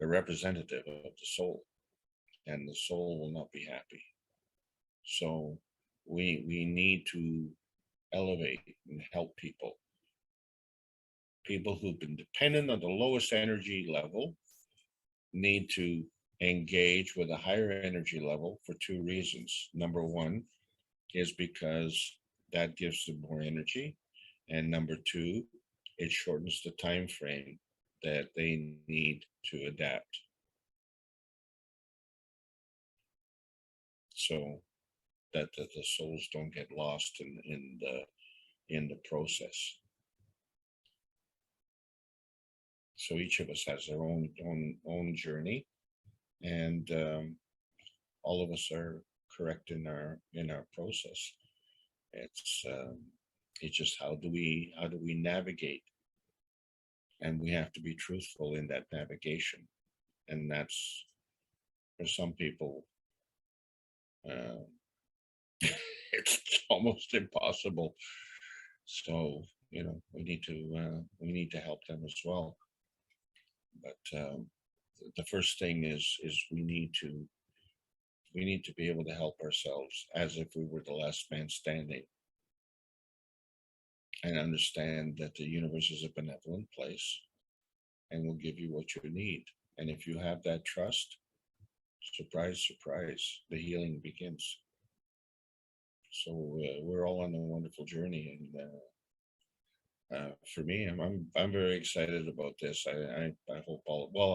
representative of the soul, and the soul will not be happy. So we need to elevate and help people who've been dependent on the lowest energy level need to engage with a higher energy level for two reasons. Number one is because that gives them more energy. And number two, it shortens the time frame that they need to adapt. So that the souls don't get lost in the process. So each of us has their own journey, and all of us are correct in our process. It's just how do we navigate, and we have to be truthful in that navigation, and that's for some people. It's almost impossible. So we need to help them as well. But the first thing is we need to be able to help ourselves as if we were the last man standing, and understand that the universe is a benevolent place and will give you what you need. And if you have that trust, surprise, surprise, the healing begins. So we're all on a wonderful journey, and for me, I'm very excited about this. I hope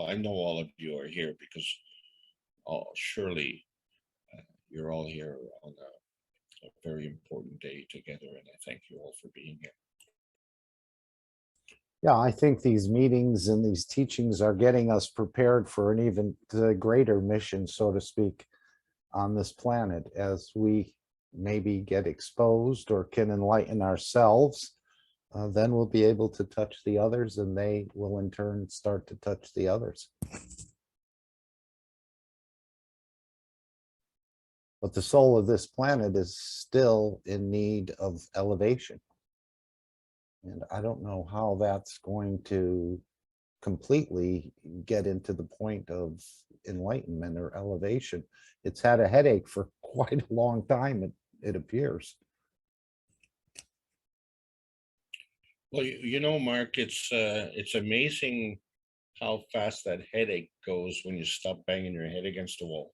I know all of you are here because surely you're all here on a very important day together, and I thank you all for being here. Yeah, I think these meetings and these teachings are getting us prepared for an even greater mission, so to speak, on this planet as we maybe get exposed or can enlighten ourselves. Then we'll be able to touch the others, and they will in turn start to touch the others. But the soul of this planet is still in need of elevation. And I don't know how that's going to completely get into the point of enlightenment or elevation. It's had a headache for quite a long time, it appears. Well, Mark, it's amazing how fast that headache goes when you stop banging your head against the wall.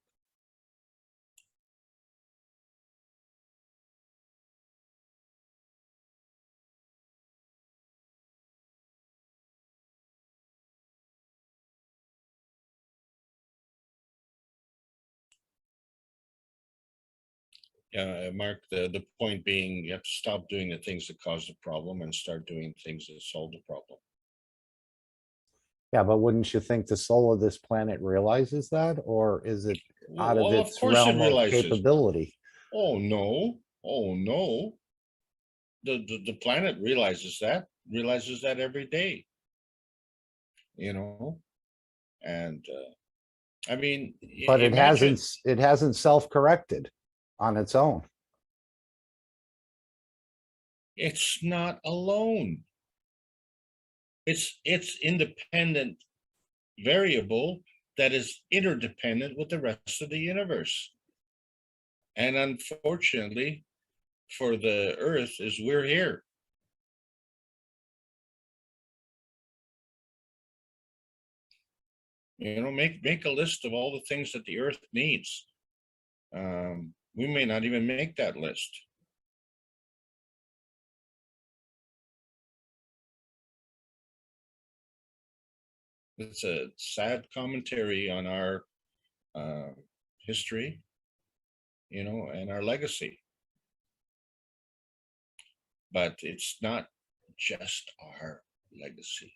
Mark, the point being, you have to stop doing the things that cause the problem and start doing things that solve the problem. Yeah, but wouldn't you think the soul of this planet realizes that, or is it out of Well, its of course it realm of realizes. capability? Oh no! Oh no! The planet realizes that every day. And I mean, But it imagine. hasn't self-corrected on its own. It's not alone. It's independent variable that is interdependent with the rest of the universe. And unfortunately for the earth is we're here. Make a list of all the things that the earth needs. We may not even make that list. It's a sad commentary on our history, and our legacy. But it's not just our legacy,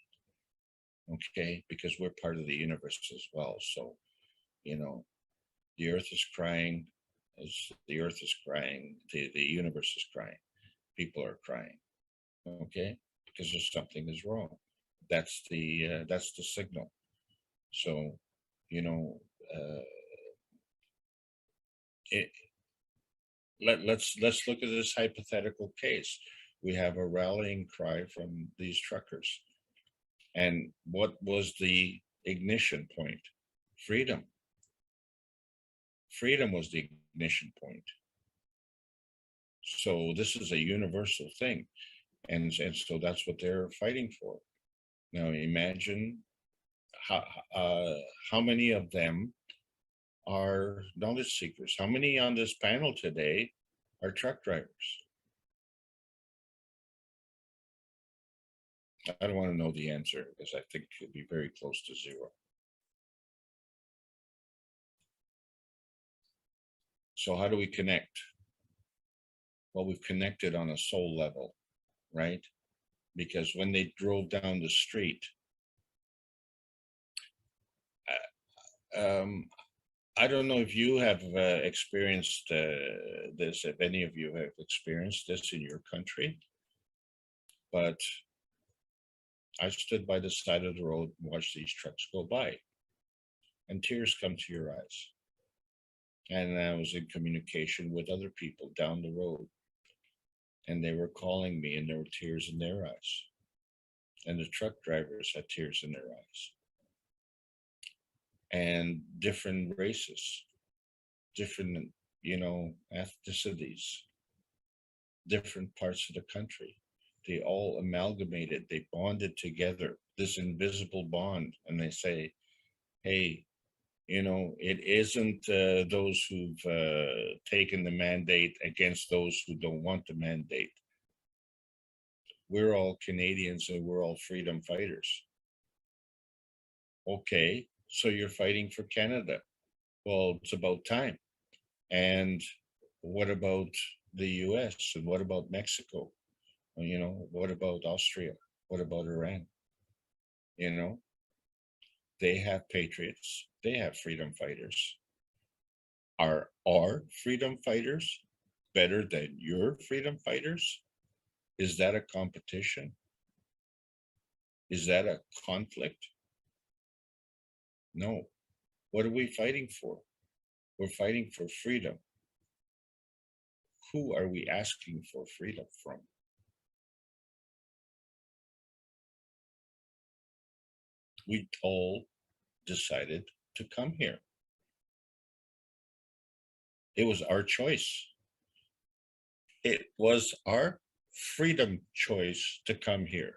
okay? Because we're part of the universe as well. So, the earth is crying. As the earth is crying, the universe is crying. People are crying, okay? Because there's something is wrong. That's the signal. So, let's look at this hypothetical case. We have a rallying cry from these truckers, and what was the ignition point? Freedom. Freedom was the ignition point. So this is a universal thing, and so that's what they're fighting for. Now imagine how many of them are knowledge seekers? How many on this panel today are truck drivers? I don't want to know the answer because I think it'll be very close to zero. So how do we connect? Well, we've connected on a soul level, right? Because when they drove down the street, I don't know if you have experienced this, if any of you have experienced this in your country, but I stood by the side of the road and watched these trucks go by, and tears come to your eyes. And I was in communication with other people down the road, and they were calling me, and there were tears in their eyes. And the truck drivers had tears in their eyes. And different races, different, ethnicities, different parts of the country. They all amalgamated, they bonded together, this invisible bond. And they say, hey, it isn't those who've taken the mandate against those who don't want the mandate. We're all Canadians and we're all freedom fighters. Okay, so you're fighting for Canada. Well, it's about time. And what about the US? And what about Mexico? What about Austria? What about Iran? They have patriots. They have freedom fighters. Are our freedom fighters better than your freedom fighters? Is that a competition? Is that a conflict? No. What are we fighting for? We're fighting for freedom. Who are we asking for freedom from? We all decided to come here. It was our choice. It was our freedom choice to come here.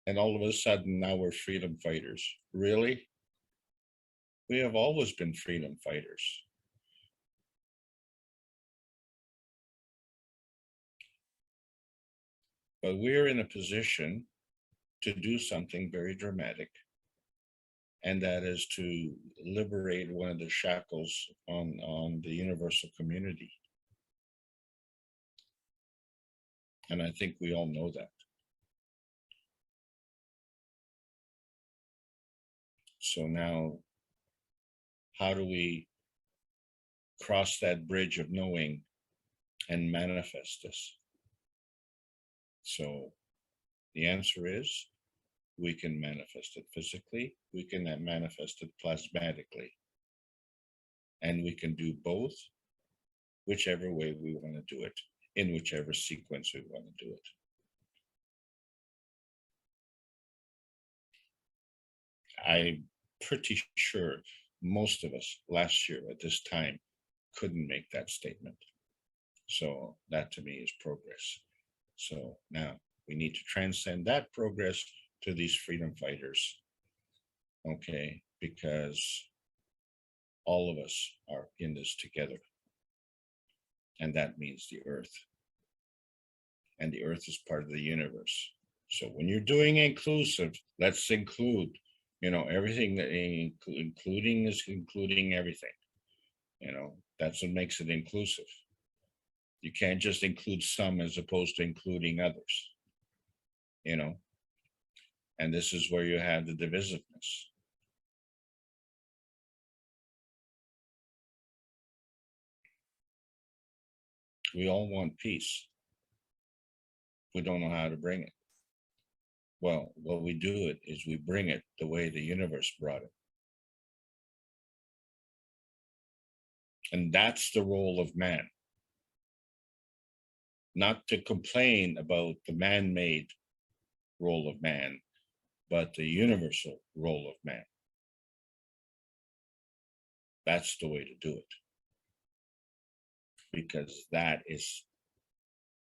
And all of a sudden now we're freedom fighters. Really? We have always been freedom fighters. But we're in a position to do something very dramatic. And that is to liberate one of the shackles on the universal community. And I think we all know that. So now, how do we cross that bridge of knowing and manifest this? So the answer is, we can manifest it physically, we can manifest it plasmatically, and we can do both, whichever way we want to do it, in whichever sequence we want to do it. I'm pretty sure most of us last year at this time couldn't make that statement. So that to me is progress. So now we need to transcend that progress to these freedom fighters. Okay, because all of us are in this together. And that means the earth. And the earth is part of the universe. So when you're doing inclusive, let's include, everything that including is including everything. That's what makes it inclusive. You can't just include some as opposed to including others. And this is where you have the divisiveness. We all want peace. We don't know how to bring it. Well, what we do it is we bring it the way the universe brought it. And that's the role of man. Not to complain about the man-made role of man, but the universal role of man. That's the way to do it. Because that is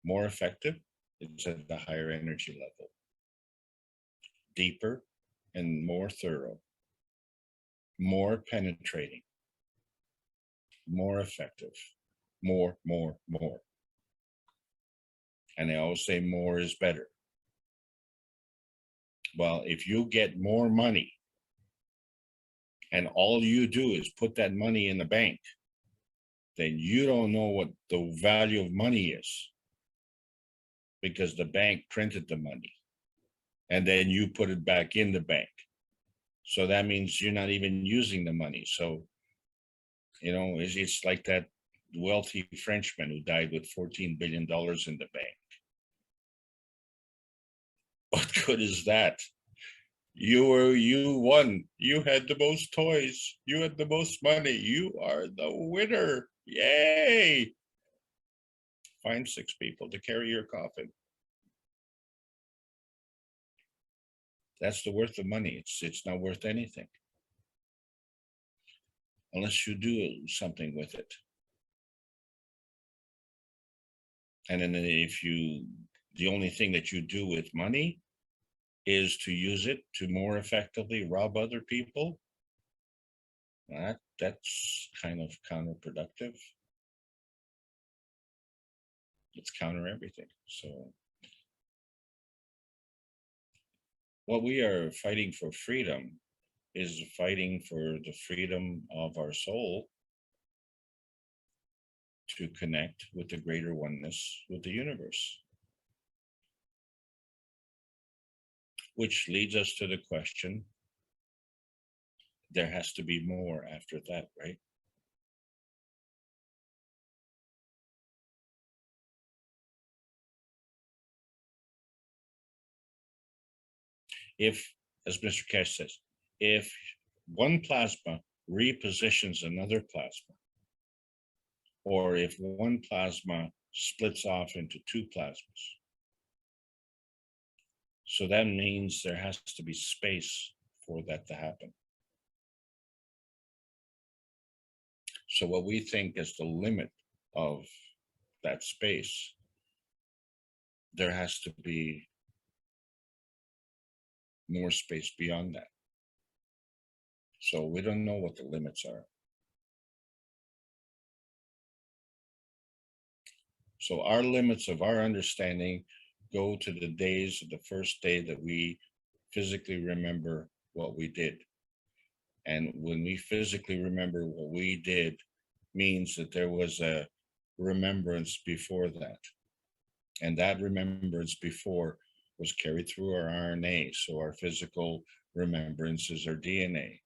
more effective. It's at the higher energy level. Deeper and more thorough. more penetrating, more effective, more. And they always say more is better. Well, if you get more money and all you do is put that money in the bank, then you don't know what the value of money is, because the bank printed the money and then you put it back in the bank. So that means you're not even using the money. So, you know, it's like that wealthy Frenchman who died with $14 billion in the bank. What good is that? You won. You had the most toys. You had the most money. You are the winner. Yay! Find 6 people to carry your coffin. That's the worth of money. It's not worth anything unless you do something with it. And then if you, the only thing that you do with money is to use it to more effectively rob other people, that's kind of counterproductive. It's counter everything. So what we are fighting for freedom is fighting for the freedom of our soul to connect with the greater oneness with the universe. Which leads us to the question, there has to be more after that, right? If, as Mr. Cash says, if one plasma repositions another plasma, or if one plasma splits off into 2 plasmas, so that means there has to be space for that to happen. So what we think is the limit of that space, there has to be more space beyond that. So we don't know what the limits are. So our limits of our understanding go to the days of the first day that we physically remember what we did. And when we physically remember what we did, means that there was a remembrance before that. And that remembrance before was carried through our RNA. So our physical remembrance is our DNA.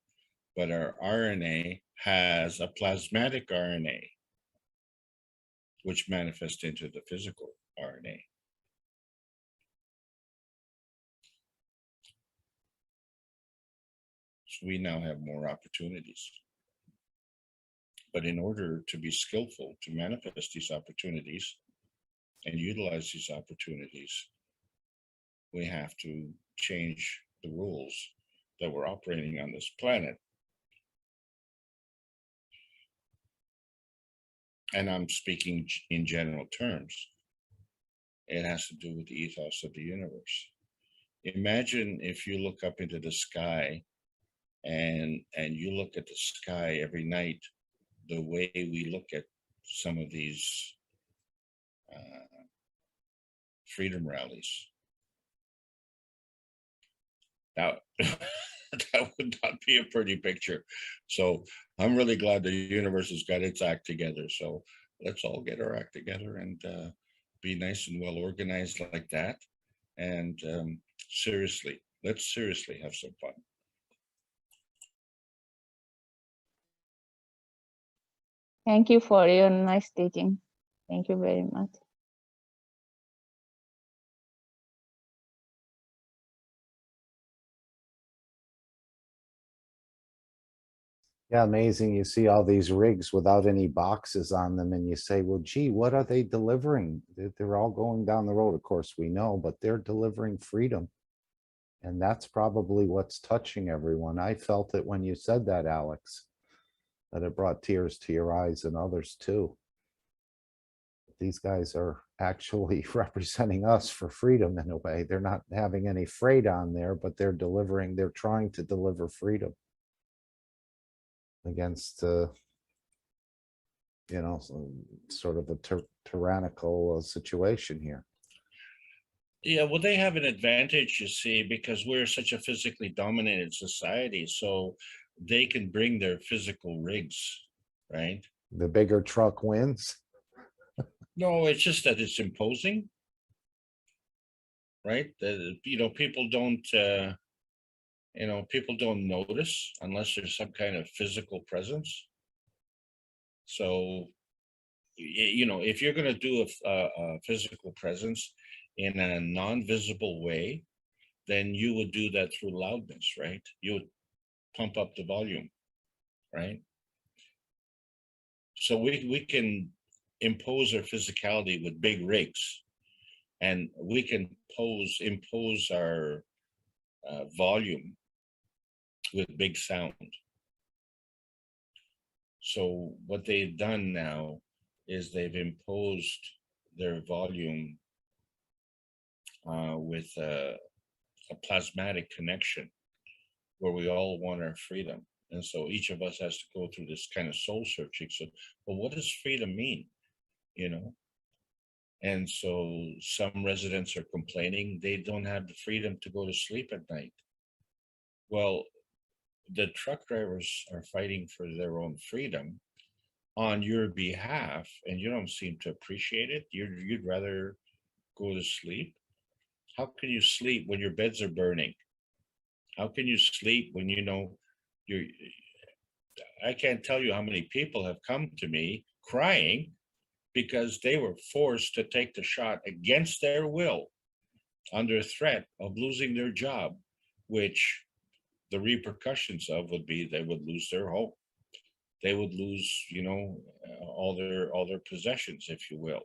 But our RNA has a plasmatic RNA, which manifests into the physical RNA. So we now have more opportunities. But in order to be skillful to manifest these opportunities and utilize these opportunities, we have to change the rules that we're operating on this planet. And I'm speaking in general terms. It has to do with the ethos of the universe. Imagine if you look up into the sky and you look at the sky every night the way we look at some of these freedom rallies. Now, that would not be a pretty picture. So I'm really glad the universe has got its act together. So let's all get our act together and be nice and well organized like that. And seriously, let's seriously have some fun. Thank you for your nice teaching. Thank you very much. Yeah, amazing. You see all these rigs without any boxes on them and you say, well, gee, what are they delivering? They're all going down the road. Of course, we know, but they're delivering freedom. And that's probably what's touching everyone. I felt it when you said that, Alex, that it brought tears to your eyes and others too. These guys are actually representing us for freedom in a way. They're not having any freight on there, but they're delivering, they're trying to deliver freedom. against, you know, sort of a tyrannical situation here. Yeah, well, they have an advantage, you see, because we're such a physically dominated society. So they can bring their physical rigs, right? The bigger truck wins. No, it's just that it's imposing, right? People don't, people don't notice unless there's some kind of physical presence. So, if you're going to do a physical presence in a non-visible way, then you would do that through loudness, right? You would pump up the volume, right? So we can impose our physicality with big rigs, and we can impose our volume with big sound. So what they've done now is they've imposed their volume with a plasmatic connection where we all want our freedom. And so each of us has to go through this kind of soul searching. So, well, what does freedom mean? And so some residents are complaining they don't have the freedom to go to sleep at night. Well, the truck drivers are fighting for their own freedom on your behalf, and you don't seem to appreciate it. You'd rather go to sleep. How can you sleep when your beds are burning? How can you sleep when you're I can't tell you how many people have come to me crying because they were forced to take the shot against their will under threat of losing their job, which the repercussions of would be they would lose their home. They would lose, all their possessions, if you will.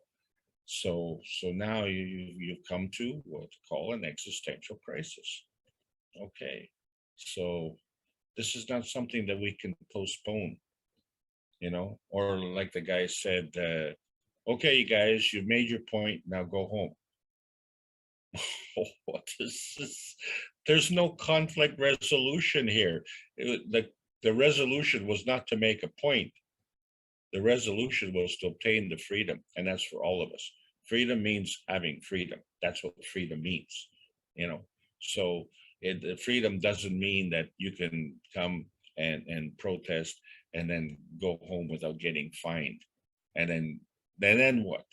So now you've come to what to call an existential crisis. Okay, so this is not something that we can postpone, or like the guy said, okay, you guys, you've made your point, now go home. What is this? There's no conflict resolution here. The resolution was not to make a point. The resolution was to obtain the freedom, and that's for all of us. Freedom means having freedom. That's what freedom means, So the freedom doesn't mean that you can come and protest and then go home without getting fined. And then what?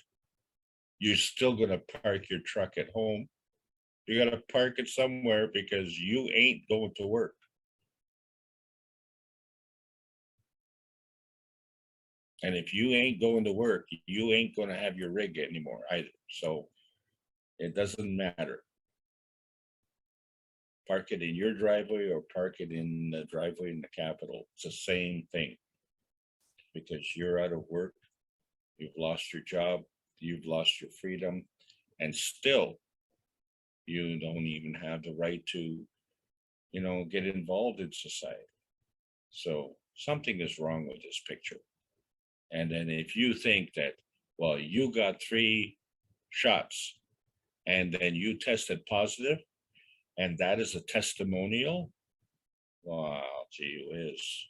You're still going to park your truck at home. You got to park it somewhere because you ain't going to work. And if you ain't going to work, you ain't going to have your rig anymore either. So it doesn't matter. Park it in your driveway or park it in the driveway in the Capitol. It's the same thing. Because you're out of work, you've lost your job, you've lost your freedom, and still you don't even have the right to, get involved in society. So something is wrong with this picture. And then if you think that, well, you got 3 shots and then you tested positive, and that is a testimonial, wow, gee whiz,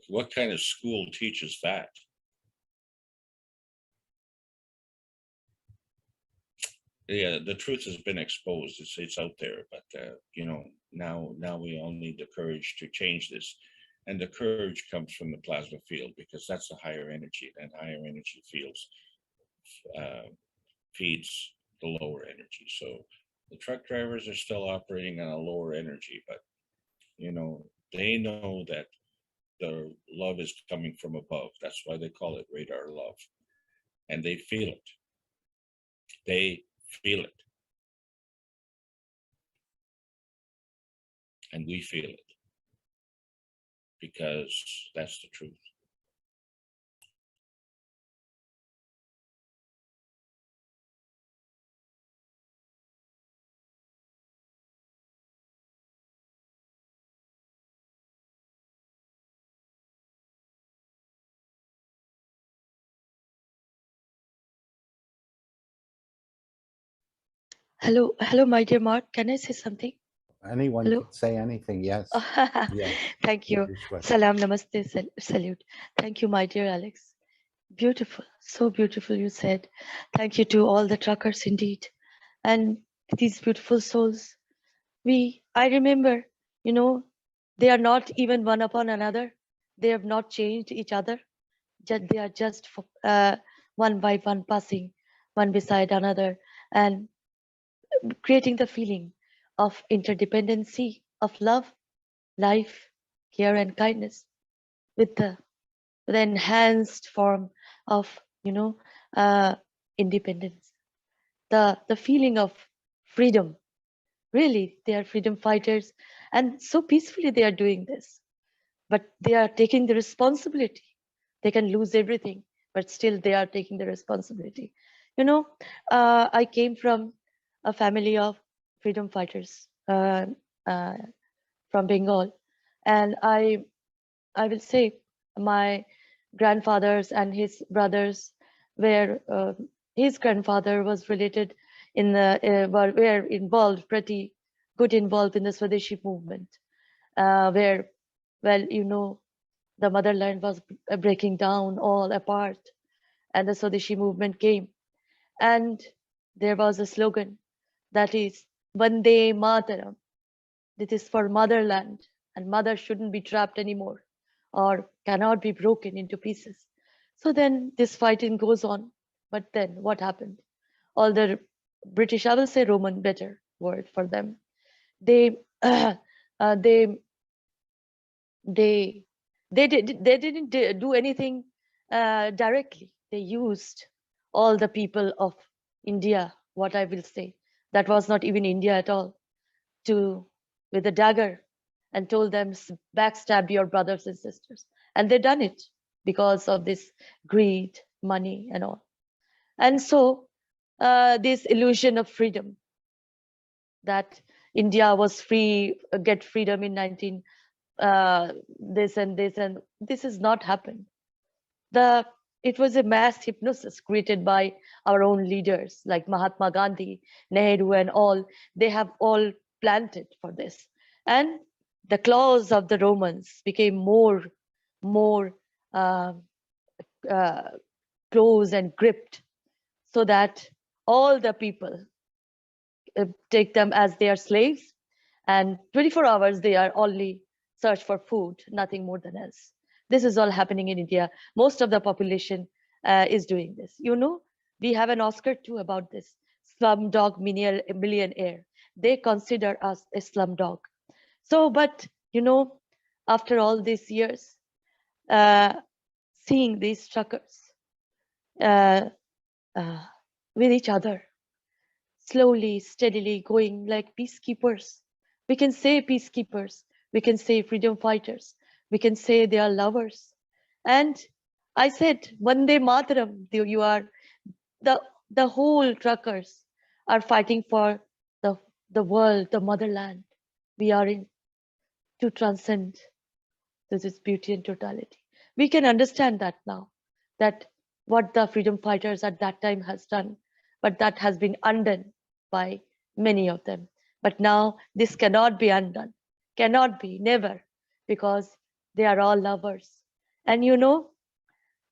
what kind of school teaches that? Yeah, the truth has been exposed. It's out there, but now we all need the courage to change this, and the courage comes from the plasma field because that's a higher energy, and higher energy fields feeds the lower energy. So the truck drivers are still operating on a lower energy, but they know that the love is coming from above. That's why they call it radar love, and they feel it. They feel it. And we feel it because that's the truth. Hello, my dear Mark. Can I say something? Anyone Hello. can say anything. Yes. Yes. Thank you. Usually. Salam, namaste, salute. Thank you, my dear Alex. Beautiful, so beautiful, you said. Thank you to all the truckers indeed. And these beautiful souls. I remember, you know, they are not even one upon another. They have not changed each other. They are just one by one passing, one beside another, and creating the feeling of interdependency, of love, life, care, and kindness with the enhanced form of, you know, independence, the feeling of freedom. Really, they are freedom fighters, and so peacefully they are doing this. But they are taking the responsibility. They can lose everything, but still they are taking the responsibility. You know, I came from a family of freedom fighters uh, from Bengal, and I will say my grandfathers and his brothers were his grandfather was related in the were involved pretty good involved in the Swadeshi movement, where, well, you know, the motherland was breaking down all apart, and the Swadeshi movement came, and there was a slogan that is Vande Mataram. This is for motherland, and mother shouldn't be trapped anymore or cannot be broken into pieces. So then this fighting goes on. But then what happened? All the British, I will say Roman, better word for them. They they they they didn't do anything directly. They used all the people of India, what I will say, that was not even India at all, to with a dagger, and told them, backstab your brothers and sisters. And they done it because of this greed, money, and all. And so this illusion of freedom, that India was free, get freedom in 19 this and this, and this has not happened. It was a mass hypnosis created by our own leaders like Mahatma Gandhi, Nehru, and all. They have all planted for this, and the claws of the Romans became more uh, uh, close and gripped, so that all the people take them as their slaves, and 24 hours they are only search for food, nothing more than else. This is all happening in India. Most of the population is doing this. You know, we have an Oscar too about this. Slumdog Millionaire. They consider us a slumdog. So, but you know, after all these years, uh, seeing these truckers uh, uh, with each other, slowly, steadily going like peacekeepers. We can say peacekeepers, we can say freedom fighters, we can say they are lovers. And I said, Vande Mataram, you are the whole truckers are fighting for the world, the motherland we are in, to transcend this beauty and totality. We can understand that now, that what the freedom fighters at that time has done, but that has been undone by many of them. But now this cannot be undone, cannot be, never, because they are all lovers. And you know,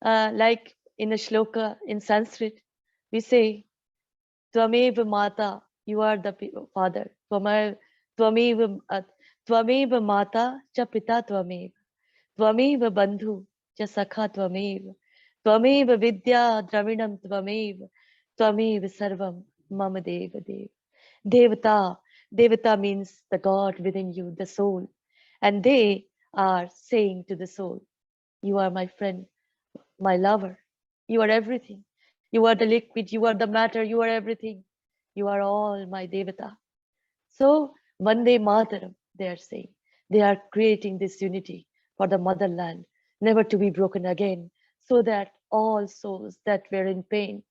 like in a shloka in Sanskrit, we say, Tvameva Mata, you are the father. Tvameva Tvameva Mata cha Pita Tvameva. Tvameva Bandhu cha Sakha Tvameva. Tvameva Vidya Dravinam Tvameva. Tvameva Sarvam Mama Deva Deva. Devata. Devata means the God within you, the soul. And they are saying to the soul, you are my friend, my lover. You are everything. You are the liquid, you are the matter, you are everything. You are all my Devata. So, Vande Mataram, they are saying. They are creating this unity for the motherland, never to be broken again, so that all souls that were in pain,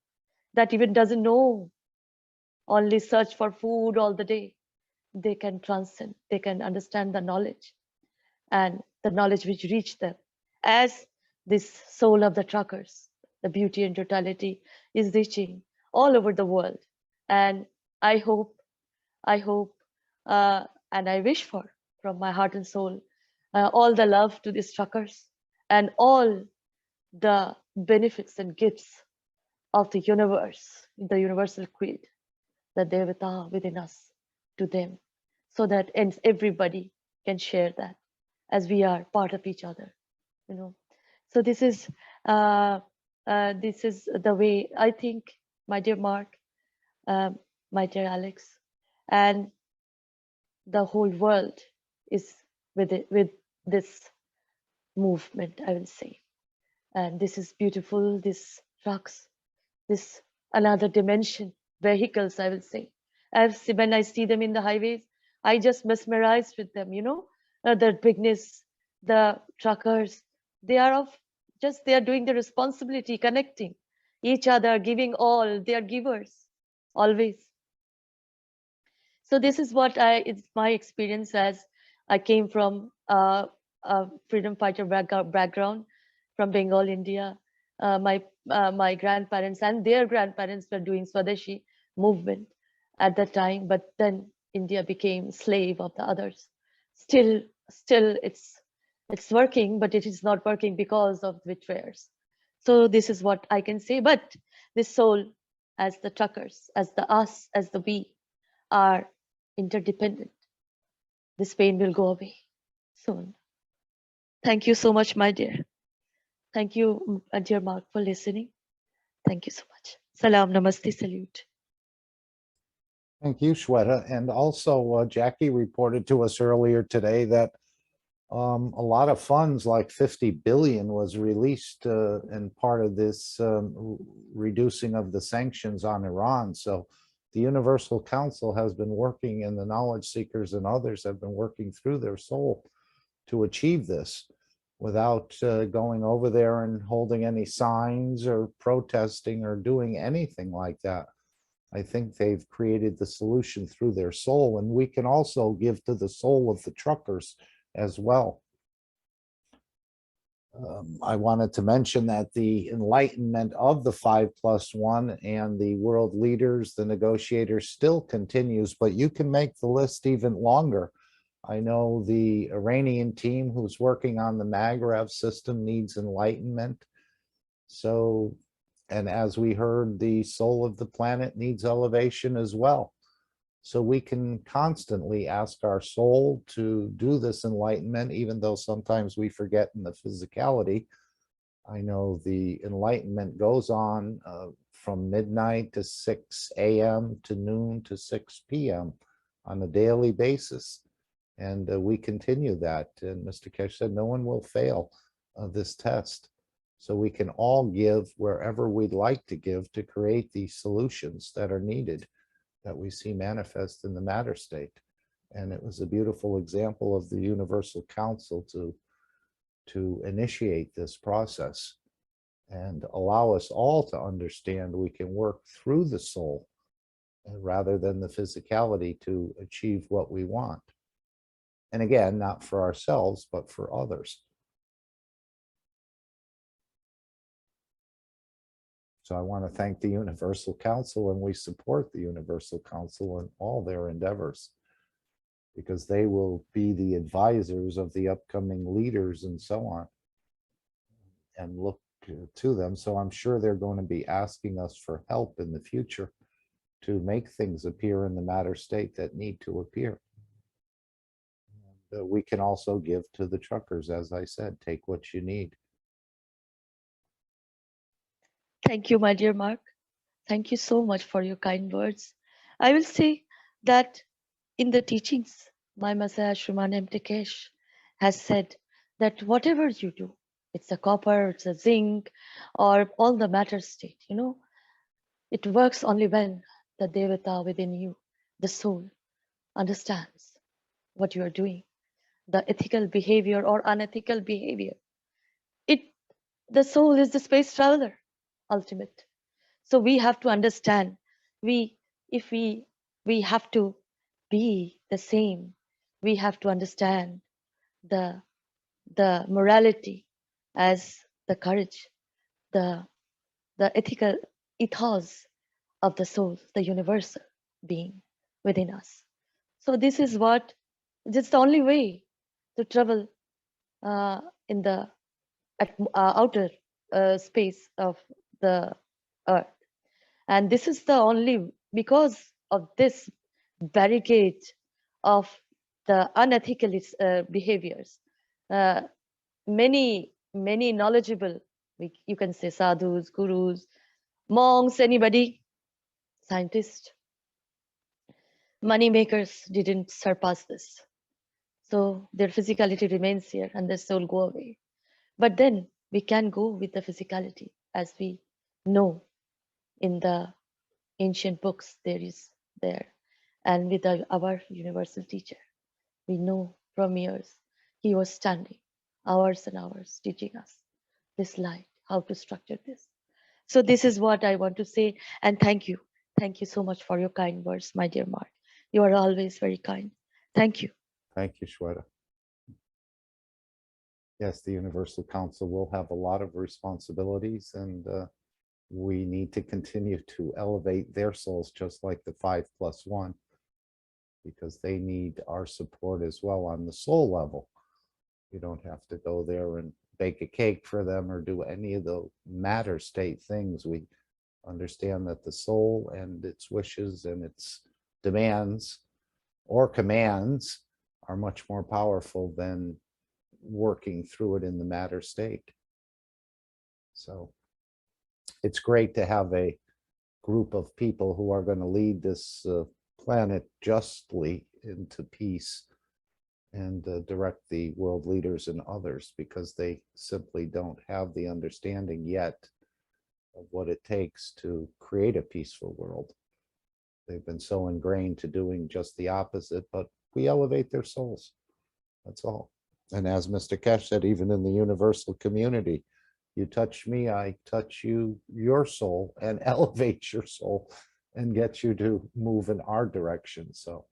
that even doesn't know, only search for food all the day, they can transcend, they can understand the knowledge, and the knowledge which reached them as this soul of the truckers, the beauty and totality is reaching all over the world. And I hope And I wish for, from my heart and soul, all the love to these truckers and all the benefits and gifts of the universe, the universal creed, the Devata within us, to them, so that everybody can share that as we are part of each other, you know. So this is the way I think, my dear Mark, my dear Alex, and the whole world is with it, with this movement, I will say. And this is beautiful, these trucks, this another dimension, vehicles, I will say. When I see them in the highways, I just mesmerized with them, you know, the bigness, the truckers, they are doing the responsibility, connecting each other, giving all, they are givers, always. So this is what it's my experience, as I came from a freedom fighter background from Bengal, India. My grandparents and their grandparents were doing Swadeshi movement at that time, but then India became slave of the others. Still it's working, but it is not working because of betrayers. So this is what I can say. But this soul, as the truckers, as the us, as the we, are interdependent. This pain will go away soon. Thank you so much, my dear. Thank you, dear Mark, for listening. Thank you so much. Salam, namaste, salute. Thank you, Shweta. And also, Jackie reported to us earlier today that a lot of funds, like 50 billion, was released in part of this reducing of the sanctions on Iran. So the Universal Council has been working, and the knowledge seekers and others have been working through their soul to achieve this without going over there and holding any signs or protesting or doing anything like that. I think they've created the solution through their soul, and we can also give to the soul of the truckers as well. I wanted to mention that the enlightenment of the 5+1 and the world leaders, the negotiators, still continues, but you can make the list even longer. I know the Iranian team who's working on the Maghreb system needs enlightenment. So, and as we heard, the soul of the planet needs elevation as well. So we can constantly ask our soul to do this enlightenment, even though sometimes we forget in the physicality. I know the enlightenment goes on from midnight to 6 a.m. to noon to 6 p.m. on a daily basis. And we continue that. And Mr. Kesh said, no one will fail this test. So we can all give wherever we'd like to give to create these solutions that are needed, that we see manifest in the matter state. And it was a beautiful example of the Universal Council to initiate this process and allow us all to understand we can work through the soul rather than the physicality to achieve what we want. And again, not for ourselves, but for others. So I want to thank the Universal Council, and we support the Universal Council in all their endeavors, because they will be the advisors of the upcoming leaders and so on, and look to them. So I'm sure they're going to be asking us for help in the future to make things appear in the matter state that need to appear. We can also give to the truckers, as I said, take what you need. Thank you, my dear Mark. Thank you so much for your kind words. I will say that in the teachings, my Messiah Shriman M. Tikesh has said that whatever you do, it's a copper, it's a zinc, or all the matter state, you know, it works only when the Devata within you, the soul, understands what you are doing, the ethical behavior or unethical behavior. The soul is the space traveler, ultimate. So we have to understand, if we have to be the same, we have to understand the morality as the courage, the ethical ethos of the soul, the universal being within us. So this is what It's the only way to travel in the outer space of the earth. And this is the only, because of this barricade of the unethical behaviors, many knowledgeable, you can say sadhus, gurus, monks, anybody, scientists, money makers didn't surpass this. So their physicality remains here and their soul go away. But then we can go with the physicality, as we know in the ancient books there. And with our universal teacher, we know from years, he was standing hours and hours teaching us this light, how to structure this. So this is what I want to say. And thank you. Thank you so much for your kind words, my dear Mark. You are always very kind. Thank you. Thank you, Shweta. Yes, the Universal Council will have a lot of responsibilities, and we need to continue to elevate their souls, just like the 5+1, because they need our support as well on the soul level. You don't have to go there and bake a cake for them or do any of the matter state things. We understand that the soul and its wishes and its demands or commands are much more powerful than working through it in the matter state. So it's great to have a group of people who are going to lead this planet justly into peace and direct the world leaders and others, because they simply don't have the understanding yet of what it takes to create a peaceful world. They've been so ingrained to doing just the opposite, but we elevate their souls. That's all. And as Mr. Kesh said, even in the universal community, you touch me, I touch you, your soul, and elevate your soul and get you to move in our direction. So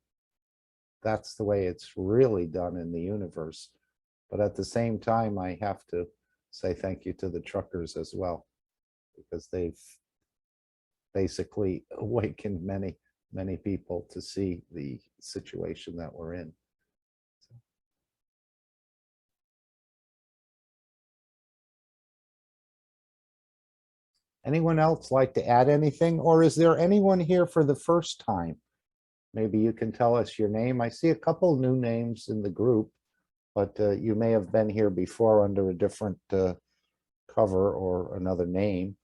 that's the way it's really done in the universe. But at the same time, I have to say thank you to the truckers as well, because they've basically awakened many people to see the situation that we're in. Anyone else like to add anything, or is there anyone here for the first time? Maybe you can tell us your name. I see a couple new names in the group, but you may have been here before under a different cover or another name.